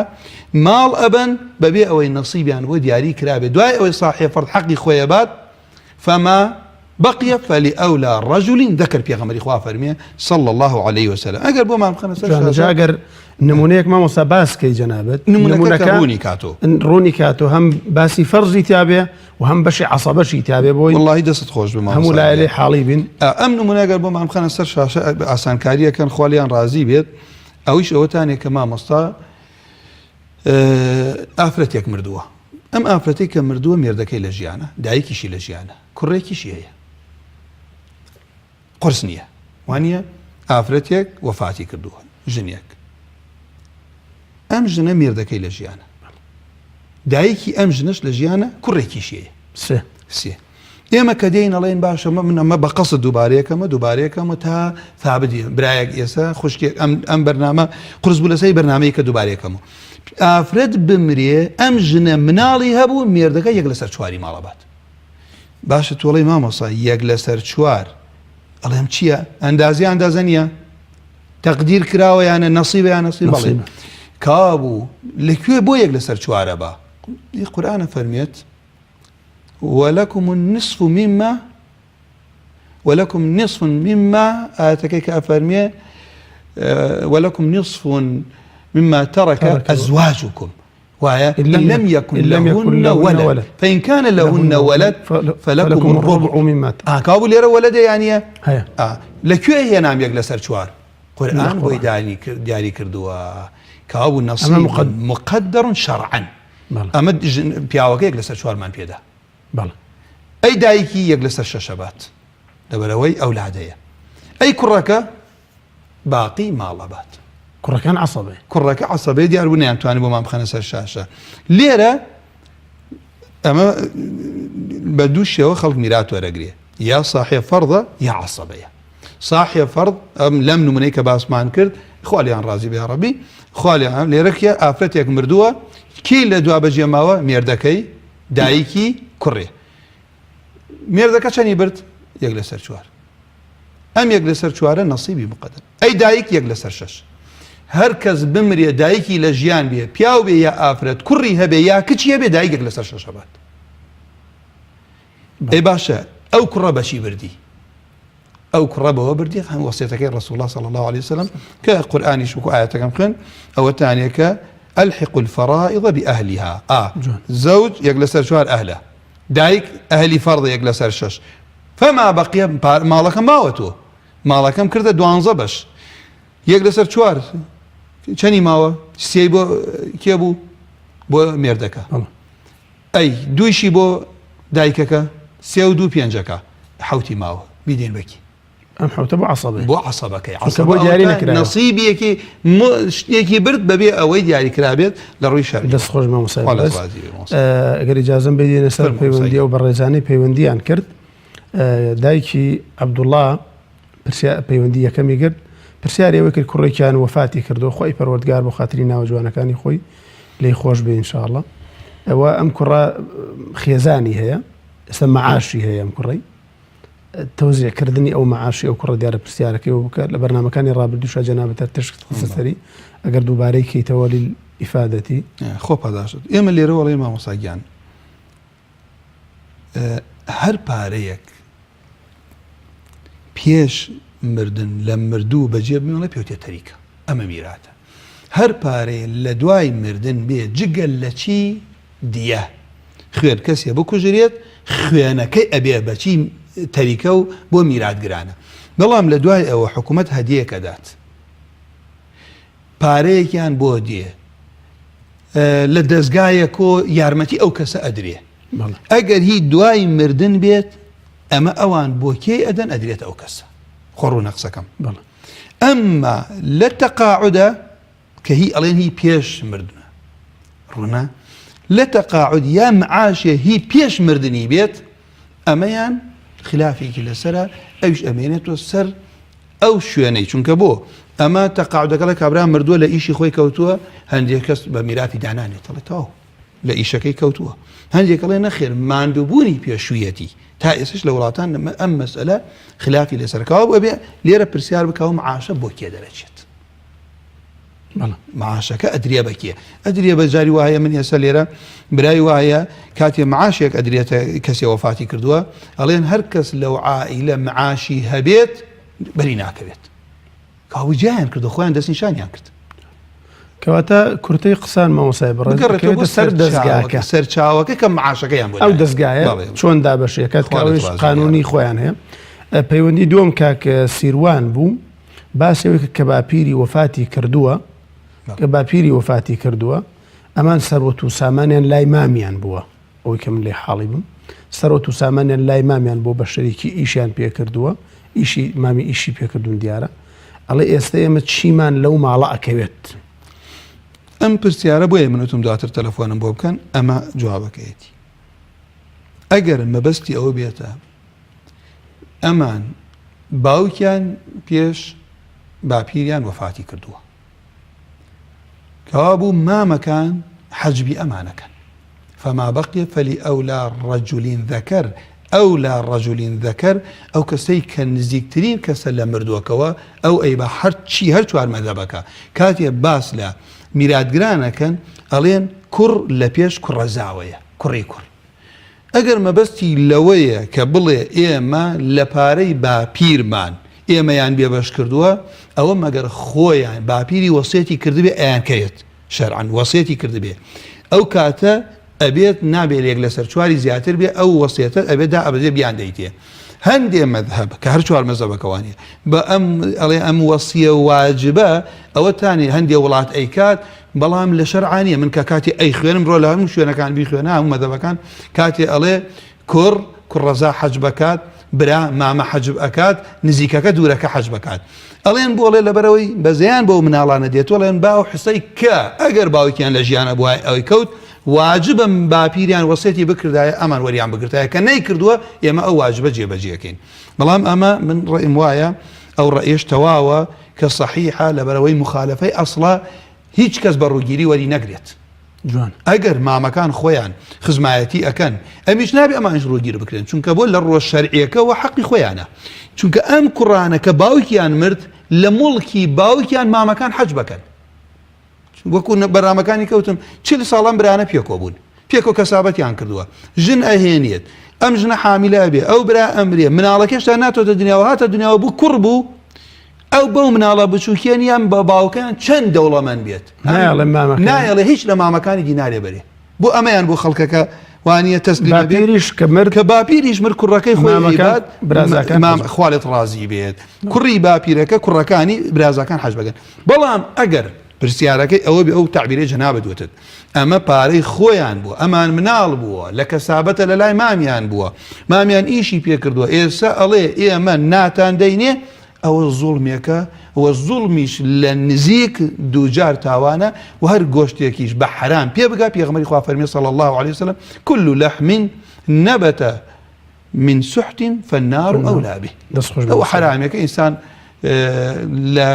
ماڵ ئەبەن بەبێ ئەوەی نەسیبیان بۆ دیاری کرابێت دوای ئەوەی صاحب فەرد حەقی خۆی بات فما بقي فلأولى رجل ذكر بيغمر إخوة فرمية صلى الله عليه وسلم أقل بو ما مخنسة جاگر نمونيك ما موسى باس كي جنابت نمونك روني كاتو هم باسي فرزي تابع وهم بشي عصبشي تابع بوي والله دست خوش بما هم لا إلي حاليبين أم نمونك أقل بو ما مخنسة شاشة أسان كاريا كان خواليان رازي بيت أويش أوتاني كما مصطا آفرتيك مردوه أم آفرتيك مردوه ميردكي لجيانا دايكيشي لجيانا كوريكيشي هي قرس نییە وانە ئافرەتێک وەفاتی کردووە ژنێک ئەم ژنە میردەکەی لە ژیانە دایکی ئەم ژنش لە ژیانە کوڕێکیشیەیە سێ ئێمە کە دێین ئەڵێن باشە من ئەمە بە قەسە دووبارەیەکەمە تا ثابتی برایەک ئێستا خوشکێک ئەم بەرنامە قرس بوو لەسەری بەرنامەیە کە دووبارەیەکەمە ئافرەت بمرێ ئەم ژنە مناڵی هەبوو میردەکە یەک لەسەر چواری ماڵەبات باشە تۆڵی مامۆسا یەک لەسەر چوار ئەڵێم چییە ئەندازە نییە تەقدیر کراوە یانە نەسیبە یان نەسیب بەڵێ کابوو لەکوێ بۆ یەک لەسەر چوارە بە قورئانە فەرمێت ولكم نصف مما ئاەتەکەی کە ئەفەرمێ ولكم نصف مما ترك أزواجكم وایە إن لم يكن لهن ولد فإن كان لهن ولد فلكم الربع مما كابو لێرە وەلەدە یانە هەیە لەکوێ هێ نامێک لەسەر چوار قورئان بۆی دیاری کردووە کابوو نەسیب مقدر شرعا ئەمە پیاوەکەیەک لەسەر چوارمان پێدا بەڵێ ئەی دایکی یەک لەسەر شەشەبات لەبەرەوەی ئەولادەیە ئەی کوڕەکە باقی ماڵەبات کوڕەکان عەسەبێ کوڕەکە عەسەبەی دیار بوو نەیانتوانی بۆ مان بخەنە سەر شاشە لێرە ئەمە بە دوو شێوە خەڵک میرات وەرەگرێ یا صاحب فەرضە یا عەسەبەیە صاحب فەرض لەم نمونەی کە باسمان کرد خوالیان ڕازی بێ ڕەبی خوالیان لێرەکە ئافرەتێک مردووە کی لە دوا بەجێ ماوە مێردەکەی دایکی کوڕێ مێردەکە چەنی برد یەک لەسەر چوار ئەم یەک لەسەر چوارە نەسیبی مقدر ئەی دایک یەک لەسەر شەش هەر کەس بمرێ دایکی لە ژیان بێ پیاو بێ یا ئافرەت کوڕی هەبێ یا کچی هەبێ دایک یەک لەسەر شەش هەبات ئەی باشە ئەو کوڕە بەچی بردی ئەو کوڕە بەوە بردی هەم وەسیەتەکەی ڕەسوڵ الله صلی الله عليه وسلم کە قورئانیش وەکو ئایەتەکەم خوێن ئەوە تانیەکە ألحق الفرائض بأهلها زوج يقل سر شوار أهله دايك أهلي فرض يقل سر شش فما بقي مالك ماوتو مالكم كرده دوانزه باش يقل سر شوار چني ماوه سيبو كيبو بو ميردكا أي دويشي بو دايككا سيو دو بينجكا حوتي ماوه بيدين بكي ئەم حوتە بۆ عەسەبێ بۆ عەسەبەکەی نەسیبێکی شتێکی برد بەبێ ئەوەی دیاریکرابێت لە ڕووی شەرع دەست خۆش مامۆستا ئەگەر ئیجازەم بدەینە سەر پەیوەندی ئەو بەڕێزانەی پەیوەندیان کرد دایکی عەبدوڵڵا پەیوەندی یەکەمی کرد پرسیاری ئەوەی کرد کوڕێکیان وەفاتی کردو خۆی پەروەردگار بۆ خاتری ناوە جوانەکانی خۆی لێی خۆش بێ ئینشاءڵڵا ئەوە ئەم کوڕە خێزانی هەیە ئێستا مەعاشی هەیە ئەم کوڕەی تەوزیعکردنی ئەو مەعاشی ئەو کوڕە دیارە پرسیارەکەی بکە لە بەرنامەکانی ڕابردووشە جەنابەتە تشت خستەری ئەگەر دووبارەی کەیتەوە ئیفادەتی خۆ پاداشت ئێمە لێرە وەڵێ مامۆستاگیان هەر پارەیەک پێش مردن لە مردوو بەجێ بمێڵە پێوتێ تەریکە ئەمە میراتە هەر پارەیە لە دوای مردن بێ جگەل لە چی دیە خوێن کەسێ بکوژرێت خوێنەکەی ئەبێ بەچی تەریکە و بۆ میراتگرانە بەڵام لە دوای ئەوە حکوومەت هەدیەکە دات پارەیەکیان بۆ دێ لە دەستگایەکۆ یارمەتی ئەو کەسە ئەدرێ ئەگەر هی دوای مردن بێت ئەمە ئەوان بۆ کێ ئەدەن ئەدرێت ئەو کەسە خۆڕوو نەقسەکەم ئەمما لە تەقاعودە کە هی ئەڵێن هی پێش مردنە ڕوونا لە تەقاعود یا معاشێ هی پێش مردنی بێت ئەمەیان خلافێکی لەسرە ئەوش ئەمێنێتەوە سەر ئەو شوێنەی چونکە بۆ ئەمە تەقاعودەکە لە کابرا مردووە لە ئیشی خۆی کەوتووە هەندێک کەس بە میراتی دانانێتەڵێتەوە لە ئیشەکەی کەوتووە هەندێکڵێ نەخێر ماندووبوونی پێشوویەتی تا ئێسش لە وڵاتان ئەم مەسئلە خلافی لەسەرکەوە بێ لێرە پرسیار بکەوە معاشە بۆ کێ دەرەچێت معاشەکە ئەدرێ بەکێ ئەدرێ بە جاری وایە من ئێستا لێرە برای وایە کاتێ معاشێک ئەدرێتە کەسێ وەفاتی کردووە ئەڵێن هەر کەس لەو عائیلە معاشی هەبێت بەری ناکەوێت کاوجیان کردو خۆیان دەستنیشانیان کرد کەواتە کورتەی قسان مامۆسای بڕێت سەر دەستگاکە سەرچاوەکە کە معاشەکەیان بۆ ئەو دەستگایە چۆن دابەشێکات کاوش قانونی خۆیان هەیە پەیوەندی دووەم کاک سیروان بوو باسەوەی کە باپیری وەفاتی کردووە کە باپیری وەفاتی کردووە ئەمان سەرۆت و سامانیان لای مامیان بووە ئەوەی کە من لێ حاڵی بووم سەرۆت و سامانیان لای مامیان بۆ بە شەریکی ئیشیان پێ کردووە ئیشی مامی ئیشی پێکردوون دیارە ئەڵێ ئێستا ئێمە چیمان لەو ماڵە ئەکەوێت ئەم پرسیارە بۆیە منوتم دواتر تەلەفۆنم بۆ بکەن ئەمە جوابەکەیەتی ئەگەر مەبەستی ئەوە بێتە ئەمان باوکیان پێش باپیریان وەفاتی کردووە کەوا بوو مامەکان حەجبی ئەمانەکەن فما بقي فلأولى رجل ذكر أولى رجل ذكر أو كسي كان نزيكترين كسل مردوكوا أو أي بحر شي هرتوار مذهبك كاتي باس لا ميراد جرانا كان ألين كر لبيش كر زاوية كري كر أجر ما بستي لوية كبلي إما لباري بابيرمان ئێمە یان بێبەش کردووە ئەوە مەگەر خۆیان باپیری وەسیەتی کردبێ ئەیان کەیت شەرعەن وەسیەتی کردبێ ئەو کاتە ئەبێت نابێت لێک لەسەر چواری زیاتر بێ ئەو وەسیەتە ئەبێدا ئەبەدێ بیان دەیتێ هەندێ مەذهب کە هەر چوار مەذهبەکەوانیە بە ئەم وەسیە واجبە ئەوەتانی هەندێ وڵات ئەیکات بەڵام لە شەرعانیە من کە کاتی ئەی خوێنم ڕۆ لە هەموو شوێنەکان بیخوێنە هەموو مەذهبەکان کاتێ ئەڵێ کوڕەزا حەج بکات برا مامە حەجب ئەکات نزیکەکە دوورەکە حەج بکات ئەڵێن بۆڵێ لەبەرەوەی بەزیان بۆ مناڵانە دێتوەڵێن باو حسەی کە ئەگەر باوکیان لە ژیانە بووای ئەوی کەوت واجبم باپیریان وەسێتی بکردایە ئەمان وەریان بگرتایە کە نەیکردووە ئێمە ئەو واجبە جێبەجێەکەین بەڵام ئەمە من ڕێم وایە ئەو ڕئیش تەواوە کە صحیحە لەبەرەوەی مخالفەی ئەسڵا هیچ کەس بە ڕووگیری وەری نەگرێت جوان ئەگەر مامەکان خۆیان خزمایەتی ئەکەن ئەمیش نابێ ئەمانش ڕووگیر بکرێن چونکە بۆ لە ڕۆژ شەرعیەکەەوە حەقی خۆیانە چونکە ئەم کوڕانە کە باوکیان مرد لە مڵکی باوکیان مامەکان حەج بکەن وەکو بەرامەکانی کەوتم 40 ساڵان برانە پێکۆ بوون پێکۆ کەسابەتیان کردووە ژن ئەهێنێت ئەم ژنە حامیلە بێ ئەو برا ئەمرێ مناڵەکەشتا ناتۆتە دنیاوە هاتە دنیاوە بوو کوڕ بوو ئەو بەو مناڵە بچووکێنیان بە باوکیان چەند دەوڵەمەند بێت نایەڵێ هیچ لە مامەکانی دینارێ بەرێ بۆ ئەمەیان بۆ خەڵکەکە وانە تەسلیمش کە باپیریش مر کوڕەکەی خۆیمەکات خواڵێت ڕازی بێت کوڕی باپیرەکە کوڕەکانی برازەکان حەج بگەن بەڵام ئەگەر پرسیارەکەی ئەوە بێ ئەو تعبیرەی جەنابەت دوتت ئەمە پارەی خۆیان بووە ئەمان مناڵ بووە لە کەسابەتە لە لای مامیان بووە مامیان ئیشی پێکردووە ئێستا ئەڵێ ئێمە ناتان دەینێ ئەوە زوڵمێکە وە زوڵمیش لە نزیک دووجار تاوانە و هەر گۆشتێکیش بە حرام پێ بگا پێغەمبەری خوا فەرمی صلی الله عليه وسلم كل لحم نبت من سحت فالنار أولى به ئەو حرامێکە ئینسان لە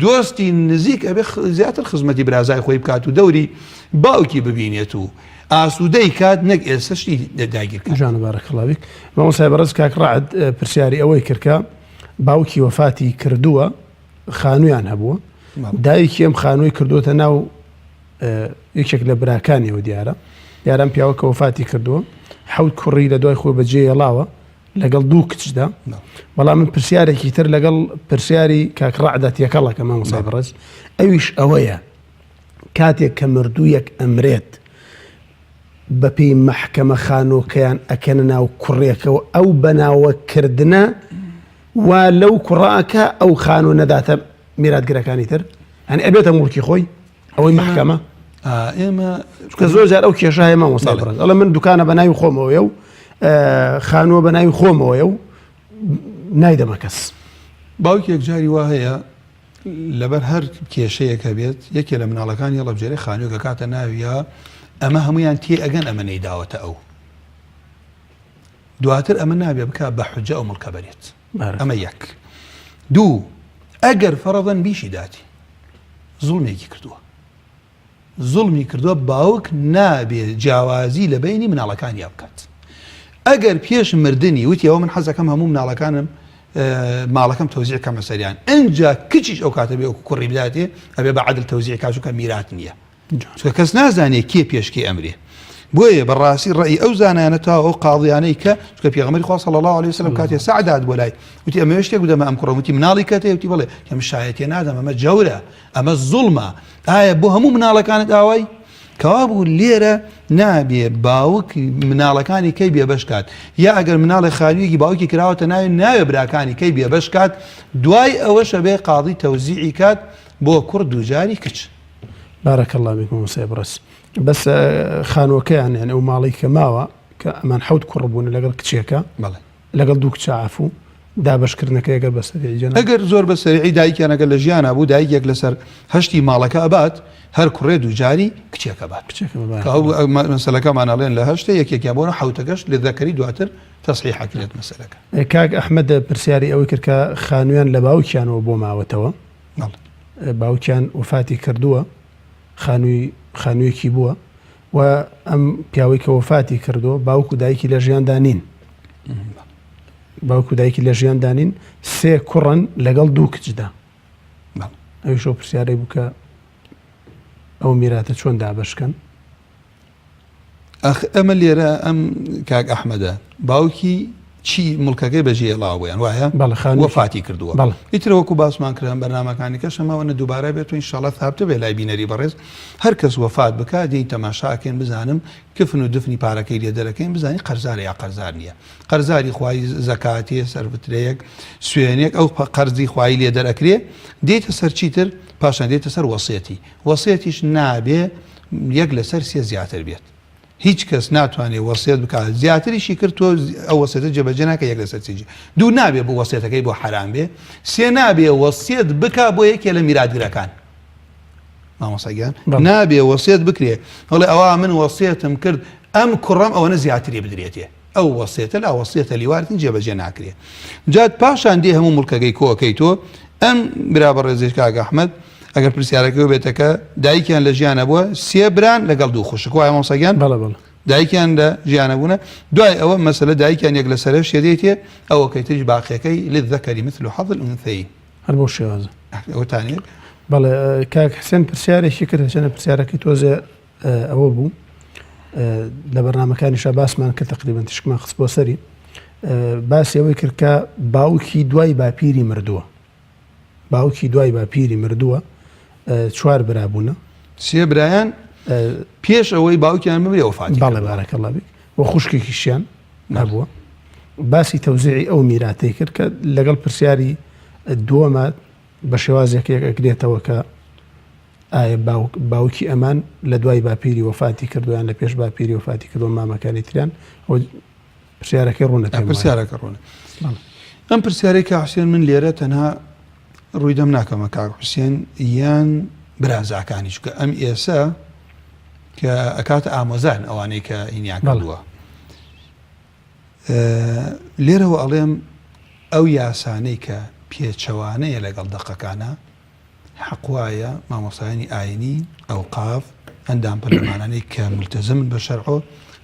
دۆستی نزیک ئەبێ زیاتر خزمەتی برازای خۆی بکات و دەوری باوکی ببینێت و ئاسوودەی کات نەک ئێستا شتی داگیرکات جوانە بارەکەڵاویک مامۆسای بەڕێز کاک ڕەعەد پرسیاری ئەوەی کردکە باوکی وەفاتی کردووە خانوویان هەبووە دایکی ئەم خانووی کردوتە ناو یەکێک لە براکانیەوە دیارە پیاوە کە وەفاتی کردووە حەوت کوڕی لە دوای خۆی بەجێ هێڵاوە لەگەڵ دوو کچدا بەڵام من پرسیارێکی تر لەگەڵ پرسیاری کاک ڕەعەدا تێکەڵەکە مامۆسای بەڕێز ئەویش ئەوەیە کاتێک کە مردوویەک ئەمرێت بەپێی مەحکەمە خانۆکەیان ئەکەنە ناو کوڕێکەوە ئەو بەناوەکردنە وا لەو کوڕاکە ئەو خانۆ نەداتە میراتگرەکانی تر ئەنی ئەبێتە مڵکی خۆی ئەوەی مەحکەمە ئێمە کە زۆر جار ئەو کێشە هەیە مامۆستا بەڕێز ئەڵێ من دوکانە بە ناوی خۆمەوەیە و خانووە بە ناوی خۆمەوەیە و نایدەمە کەس باوکێک جاری وا هەیە لەبەر هەر کێشەیەکە بێت یەکێ لە مناڵەکانی هەڵە بژێرە خانوویەکە کاتە ناویە ئەمە هەمویان تێ ئەگەن ئەمە نەیداوەتە ئەو دواتر ئەمە نابێ بکە بە حوجە ئەو مڵکە بەرێت ئەمە یەک دوو ئەگەر فەرەضەن بیشی داتی زوڵمێکی کردووە باوک نابێت جیاوازی لە بینی مناڵەکانی بکات ئەگەر پێش مردنی وتی ئەوە من حەزەکەم هەموو مناڵەکانم ماڵەکەم تەوزیع کەمە سەریان ئەنجا کچیش ئەو کاتە بێ کوڕی بداتێ ئەبێ بە عەدل تەوزیع کاچووکە میرات نییە چونکە کەس نازانێت کێ پێشکی ئەمرێ بۆیە بەڕاستی ڕێی ئەو زانانە تا ئەو قاضیانەی کە چونکە پێغەمبەری خوا صلی الله عليه وسلم کاتێ سەعدات بۆ لای وتی ئەمە شتێک بدەمە ئەم کوڕە وتی مناڵی کەتێ وتی بڵێ ئەم شایەتێ نادەم ئەمە جەورە ئەمە زوڵمە ئایا بۆ هەموو مناڵەکانت ئاوای کەوا بوو لێرە نابێ باوک مناڵەکانی کەی بێبەشکات یا ئەگەر مناڵی خانوویەکی باوکی کراوەتە ناوێ براکانی کەی بێبەشکات دوای ئەوەشە بێ قاضی تەوزیعی کات بۆ کوڕ دووجاری کچ بارەکەڵڵا بیک مامۆسای بەڕێز بەس خانووەکەیان یان ئەو ماڵی کە ماوە کە ئەمان حەوت کوڕ بوون لەگەڵ کچێکە لەگەڵ دوو کچە عەفوو دابەشکردنەکە ئەگەر بەسەری جەناب ئەگەر زۆر بەسەری دایکیان ئەگەر لە ژیانە بوو دایکێک لەسەر هەشتی ماڵەکە ئەبات هەر کوڕێ دووجاری کچێکە بات مەسەلەکەمانەڵێن لە هەشتە یەکێکیان بۆنە حەوتەکەش لە ذەکەری دواتر تەصحیحەکرێت مەسەلەکە کاک ئەحمەد پرسیاری ئەوەی کرد کە خانوویان لە باوکیانەوە بۆ ماوەتەوە باوکیان وفاتی کردووە خانوویەکی بووە و ئەم پیاوەی کە وفاتی کردووە باوک و دایکی لە ژیاندا نین باوک و دایکی لە ژیاندا نین سێ کوڕن لەگەڵ دوو کچدا ئەویشۆ پرسیارەی بوو کە ئەو میراتە چۆن دابەشکەن ئەمە لێرە ئەم کاک ئەحمەدە باوکی چی مڵکەکەی بەجێ ڵاویان وایە بەڵێ، خانووی. وەفاتی کردووە. بەڵێ. ئیترەوەکو باسمان کردن بەرنامەکانی کەش ئەمەوەنە دووبارە بێت و ئینشاڵڵا ثابتە بێ لای بینەری بەڕێز هەر کەس وەفات بکات دێین تەماشاکەین بزانم کفن و دفنی پارەکەی لێ دەرەکەین بزانی قەرزارە یا قەرزار نییە. قەرزاری خوای زەکاتێ سەرفترەیەک سوێنێک ئەو قەرزی خوای لێ دەرەکرێ دێتە سەر چیتر پاشان دێتە سەر وەسیەتی. وەسیەتیش نابێ یەک لەسەر سێ زیاتر بێت. هیچ کەس ناتوانێت وەسیەت بکات زیاتریشی کرد تۆ ئەو وەسیەتە جێبەجێ ناکە یەک لەسەر سێجی. دوو نابێ بۆ وەسیەتەکەی بۆ حرام بێ. سێ نابێ وەسیەت بکا بۆ یەکێ لە میراتگرەکان. مامۆستاگیان نابێ وەسیەت بکرێ هەڵێ ئەوە من وەسیەتم کرد ئەم کوڕەم ئەوەنە زیاتری بدرێتێ. ئەو وەسیەتە لا وەسیەتە لیوارتن جێبەجێ ناکرێ. جات پاشان دێ هەموو مڵکەکەی کۆکەی تۆ ئەم برا بەڕێزێک کاک ئەحمەد ئەگەر پرسیارەکەی بێتەکە دایکیان لە ژیانە بووە سێ بران لەگەڵ دوو خوشک وایە مامۆستاگیان دایکیان لە ژیانەبوونە دوای ئەوە مەسەلە دایکیان یەک لەسەر شێدێتێ ئەوە کەیتریش باقیەکەی للذەکەری مثل حظ الأنثيين هەر بۆ شێوازە ئەوتانێت. بەڵێ کاک حسێن پرسیارێکی کرد چەنە پرسیارەکەی تۆزێ ئەوە بوو لە بەرنامەکانیشا باسمان کە تقریبان تشکمان خست بۆ سەری باسی ئەوەی کرد کە باوکی دوای باپیری مردووە. باوکی دوای باپیری مردووە چوار برابوونە سێ برایان پێش ئەوەی باوکیان بمرێ وەفاتی بەڵێ بارەکەڵڵا بێ وە خوشکێکیشیان نەبووە. باسی تەوزیعی ئەو میراتەی کرد کە لەگەڵ پرسیاری دووەمە بە شێوازێک ئەگرێتەوە کە ئایا باوکی ئەمان لە دوای باپیری وەفاتی کردویان لە پێش باپیری وەفاتی کردو مامەکانی تریان پرسیارەکەی ڕوونە پرسیارەکە ڕوونە. ئەم پرسیارەی کە حوسێن من لێرە تەنها ڕوویدەم ناکەمە کاک حوسێن یان برازاکانی چکە ئەم ئێسا کە ئەکاتە ئامۆزان ئەوانەی کە هینیان کردووە لێرەوە ئەڵێم ئەو یاسانەی کە پێچەوانەیە لەگەڵ دەقەکانە حەقوایە مامۆستایانی ئاینی ئەوقاف ئەندام پەرلەمانانەی کە ملتەزمن بە شەرعۆ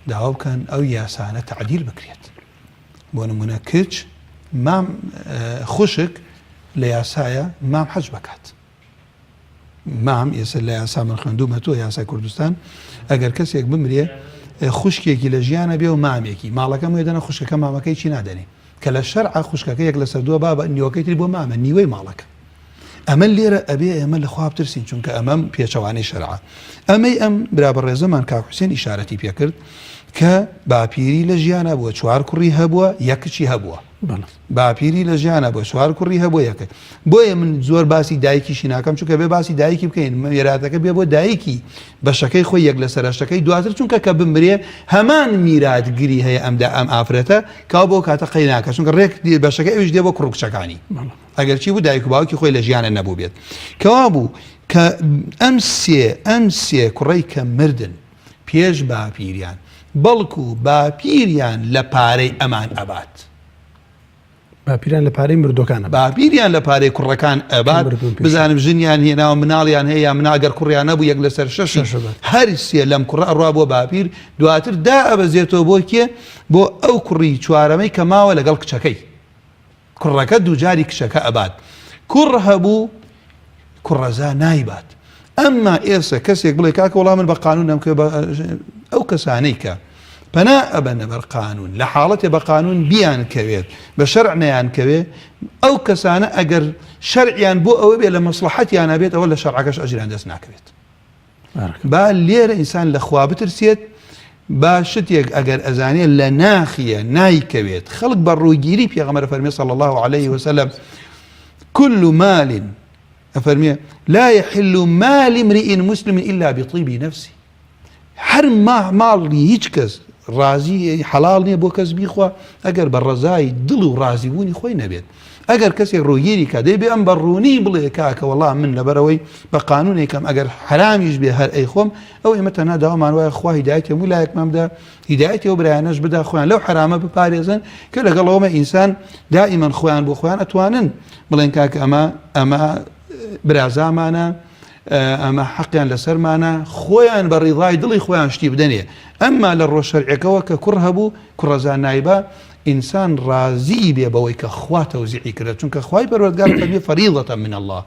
داوا بکەن ئەو یاسانە تعدیل بکرێت. بۆ نمونە کچ مام خوشک لە یاسایە مام حەج بکات. مام ئێستا لە یاسا من خوێندومە تۆ یاسای کوردستان ئەگەر کەسێک بمرێ خوشکێکی لە ژیانە بێ و مامێکی ماڵەکەم وێدەنە خوشکەکە مامەکەی چی نادەنێ کە لە شەرع خوشکەکە یەک لەسەر دووە بابە نیوەکەی تری بۆ مامە نیوەی ماڵەکە. ئەمە لێرە ئەبێ ئێمە لە خوا بترسین چونکە ئەمەم پێچەوانەی شەرعە. ئەمەی ئەم برابەڕێزەمان کاک حوسێن ئیشارەتی پێکرد کە باپیری لە ژیانە بووە چوار کوڕی هەبووە یەکچی هەبووە. باپیری لە ژیانە بۆ چوار کوڕی هەبووە یەکە. بۆیە من زۆر باسی دایکیشی ناکەم چونکە بێ باسی دایکی بکەین میراتەکە بێ بۆ دایکی بەشەکەی خۆی یەک لە سەرشتەکەی دواتر چونکە کە بمرێ هەمان میراتگیری هەیە ئەمدا ئەم ئافرەتە کاو بۆ کاتە قەی ناکە چونکە ڕێک بەشەکە ئەوش دێ بۆ کوڕکچەکانی ئەگەر چی بوو دایک و باوکی خۆی لە ژیانە نەبوو بێت. کەوا بوو کە ئەم سێ کوڕەی کە مردن پێش باپیریان بەڵکو باپیریان لە پارەی ئەمان ئەبات. باپیریان لە پارەی مردوەکانە باپیریان لە پارەی کوڕەکان ئەبات بزانم ژنیان هێناوە مناڵیان هەیە یا مناگەر کوڕیان نەبوو یەک لەسەر شەش هەر سێ لەم کوڕە ئەڕوا بۆ باپیر دواتر دا ئەبەزێتەوە بۆ کێ بۆ ئەو کوڕی چوارەمەی کە ماوە لەگەڵ کچەکەی کوڕەکە دووجاری کچەکە ئەبات. کوڕ هەبوو کوڕەزا نایبات. ئەمما ئێستا کەسێک بڵێ کاکە وەڵام من بە قانون ئەم کە ئەو کەسانەی کە پەنا ئەبەنە بەر قانون لە حاڵەتێ بە قانون بیان کەوێت بە شەرع نەیان کەوێ ئەو کەسانە ئەگەر شەرعیان بۆ ئەوە بێ لە مەسلحەتیان هەبێت ئەوە لە شەرعەکەش ئەجریان دەست ناکەوێت. با لێرە ئینسان لە خوا بترسێت با شتێک ئەگەر ئەزانێ لە ناخیە نایکەوێت خەڵک بە ڕووگیری پێغەمبەر فەرمێ صلی الله عليه وسلم كل مال أفرمي لا يحل مال امرئ مسلم إلا بطيب نفسه. هر ماڵی هیچ کەس ڕازی حەڵاڵ نییە بۆ کەس بیخوا ئەگەر بە ڕەزای دڵ و ڕازیبوونی خۆی نەبێت. ئەگەر کەسێک ڕووگیری کە دەی بێ ئەم بە ڕوونی بڵێ کاکە وەڵام من لەبەرەوەی بە قانونێکم ئەگەر حرامیش بێ هەر ئەی خۆم ئەو ئێمە تەنها داوامان وایە خوا هیدایەتی هەموو لایەکمامدا هیدایەتی ئەو برایانەش بدا خۆیان لەو حرامە بپارێزن کە لەگەڵەوەمە ئینسان دائیمەن خۆیان بۆ خۆیان ئەتوانن بڵێن کاکە ئەمە برازامانە ئەمە حەقیان لەسەرمانە خۆیان بە ڕیضای دڵی خۆیان شتی بدەنێ. ئەمما لە ڕۆژ شەرعیەکەوە کە کوڕ هەبوو کوڕەزا نایبە ئینسان ڕازی بێ بەوەی کە خوا تەوزیعی کردە چونکە خوای پەروەردگار فەرمێ فەریضەتە من الله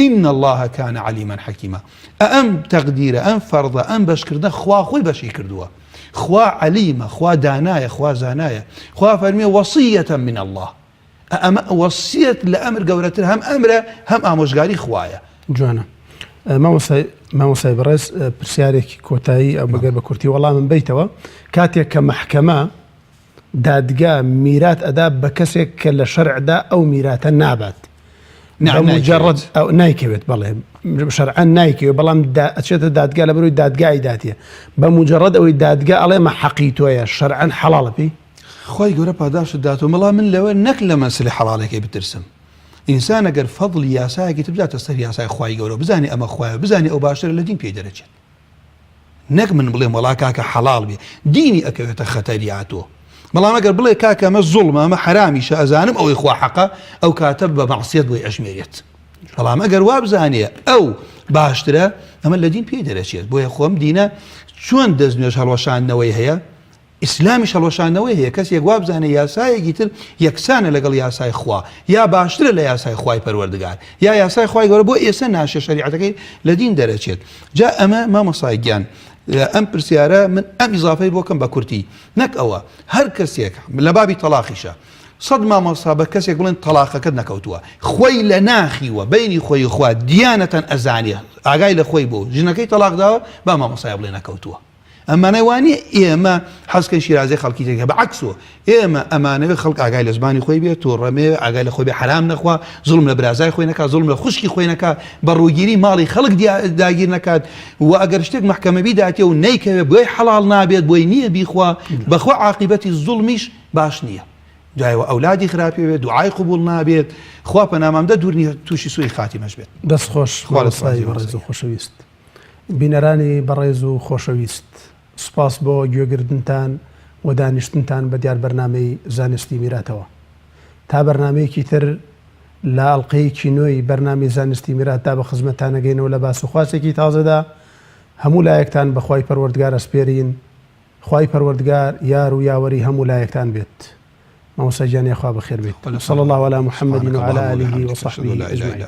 إن الله كان عليما حكيما. ئەم تەقدیرە ئەم فەرضە ئەم بەشکردە خوا خۆی بەشی کردووە خوا عليمة خوا داناية خوا زاناية خوا فرمي وصية من الله أما وصية لأمر قولتر هم أمره هم آموشگاری خوايا جوانا مامۆسای بەڕێز پرسیارێکی کۆتایی ئەو بەگەر بە کورتی وەڵام من بیتەوە کاتێک کە محکەمە دادگا میرات ئەدا بە کەسێک کە لە شەرعدا ئەو میراتە نابات مجرد ئەو نایکەوێت بەڵێ شەرعەن نایکەوێت بەڵام ئەچێتە دادگا لە بەروی دادگای داتیە بە مجرد ئەوەی دادگا ئەڵێمە حەقی تۆیە شەرعەن حەڵاڵە پێی خی گەورە پاداشت داتەوە مەڵام من لەوە نەک لە مەسلەی حەڵالێکی بترسم ئینسان ئەگەر فەضڵی یاسایەکی تبداتە سەر یاسای خی گەورە بزانێ ئەمە خوایە بزانێ ئەو باشترە لە دین پێی دەرەچێت نەک من بڵێم وەڵا کاکە حەڵاڵ بێ دینی ئەکەوێتە خەتەریاتۆ بەڵام ئەگەر بڵێ کاکە ئەمە زوڵمە ئەمە حرامیشە ئەزانم ئەوەی خوا حەقە ئەو کاتە بە مەعسیەت بۆی ئەژمێرێت بەڵام ئەگەر وا بزانێ ئەو باشترە ئەمە لە دین پێی دەرەچێت بۆیە خۆم دینە چۆن دەستنوێژ هەڵوەشانەوەی هەیە ئیسلامیش هەڵوەشانەوەی هەیە کەسێک وا بزانێ یاسایەکی تر یەکسانە لەگەڵ یاسای خوا یا باشترە لە یاسای خوای پەروەردگار یا یاسای خوای گەورە بۆ ئێستا ناشە شەریعەتەکەی لە دین دەرەچێت جا ئەمە مامۆسای گیان ئەم پرسیارە من ئەم ئیزافەی بۆ کەم بە کورتی نەک ئەوە هەر کەسێک لە بابی تەلاقیشە سەد مامۆستا بە کەسێک بڵێن تەلاقەکەت نەکەوتووە خۆی لە ناخیوە بینی خۆی خوا دیانەتەن ئەزانێ ئاگای لە خۆی بۆ ژنەکەی تەلاقداوە با مامۆستای بڵێ نەکەوتووە ئەمانەی وانە ئێمە حەزکەی شیرازی خەڵکی تێکە بەعکسەوە ئێمە ئەمانەوە خەڵک ئاگای لە زمانی خۆی بێت تۆ ڕەمێ ئاگای لە خۆی بێ حرام نەخوا زوڵم لە برازای خۆی نەکات زوڵم لە خوشکی خۆی نەکات بە ڕووگیری ماڵی خەڵک داگیر نەکات و ئەگەر شتێک محکەمەبی داتێ و نەیکەوێت بۆی حەڵاڵ نابێت بۆی نییە بیخوا بەخوا عاقبەتی زوڵمیش باش نییە دوایەوە ئەولادی خراپی بێت دوعای قبول نابێت خوا پەنامامدە دوور نیە تووشی سوی خاتیمەش بێت دەست خۆش بەڕێز و خۆشەویست بینەرانی بەڕێز و خۆشەویست سپاس بۆ گوێگرتنتان و دانیشتنتان بە دیار بەرنامەی زانستی میراتەوە تا بەرنامەیەکی تر لە ئەڵقەیەکی نوێی بەرنامەی زانستی میراتدا بە خزمەتتانەگەینەوە لە باس و خواسێکی تازەدا هەموو لایەکتان بە خوای پەروەردگار ئەسپێرین خوای پەروەردگار یار و یاوەری هەموو لایەکتان بێت مامۆستا گیان خوا بەخێر بێت صلی الله علی محمد وعلى آله وصحبه أجمعين.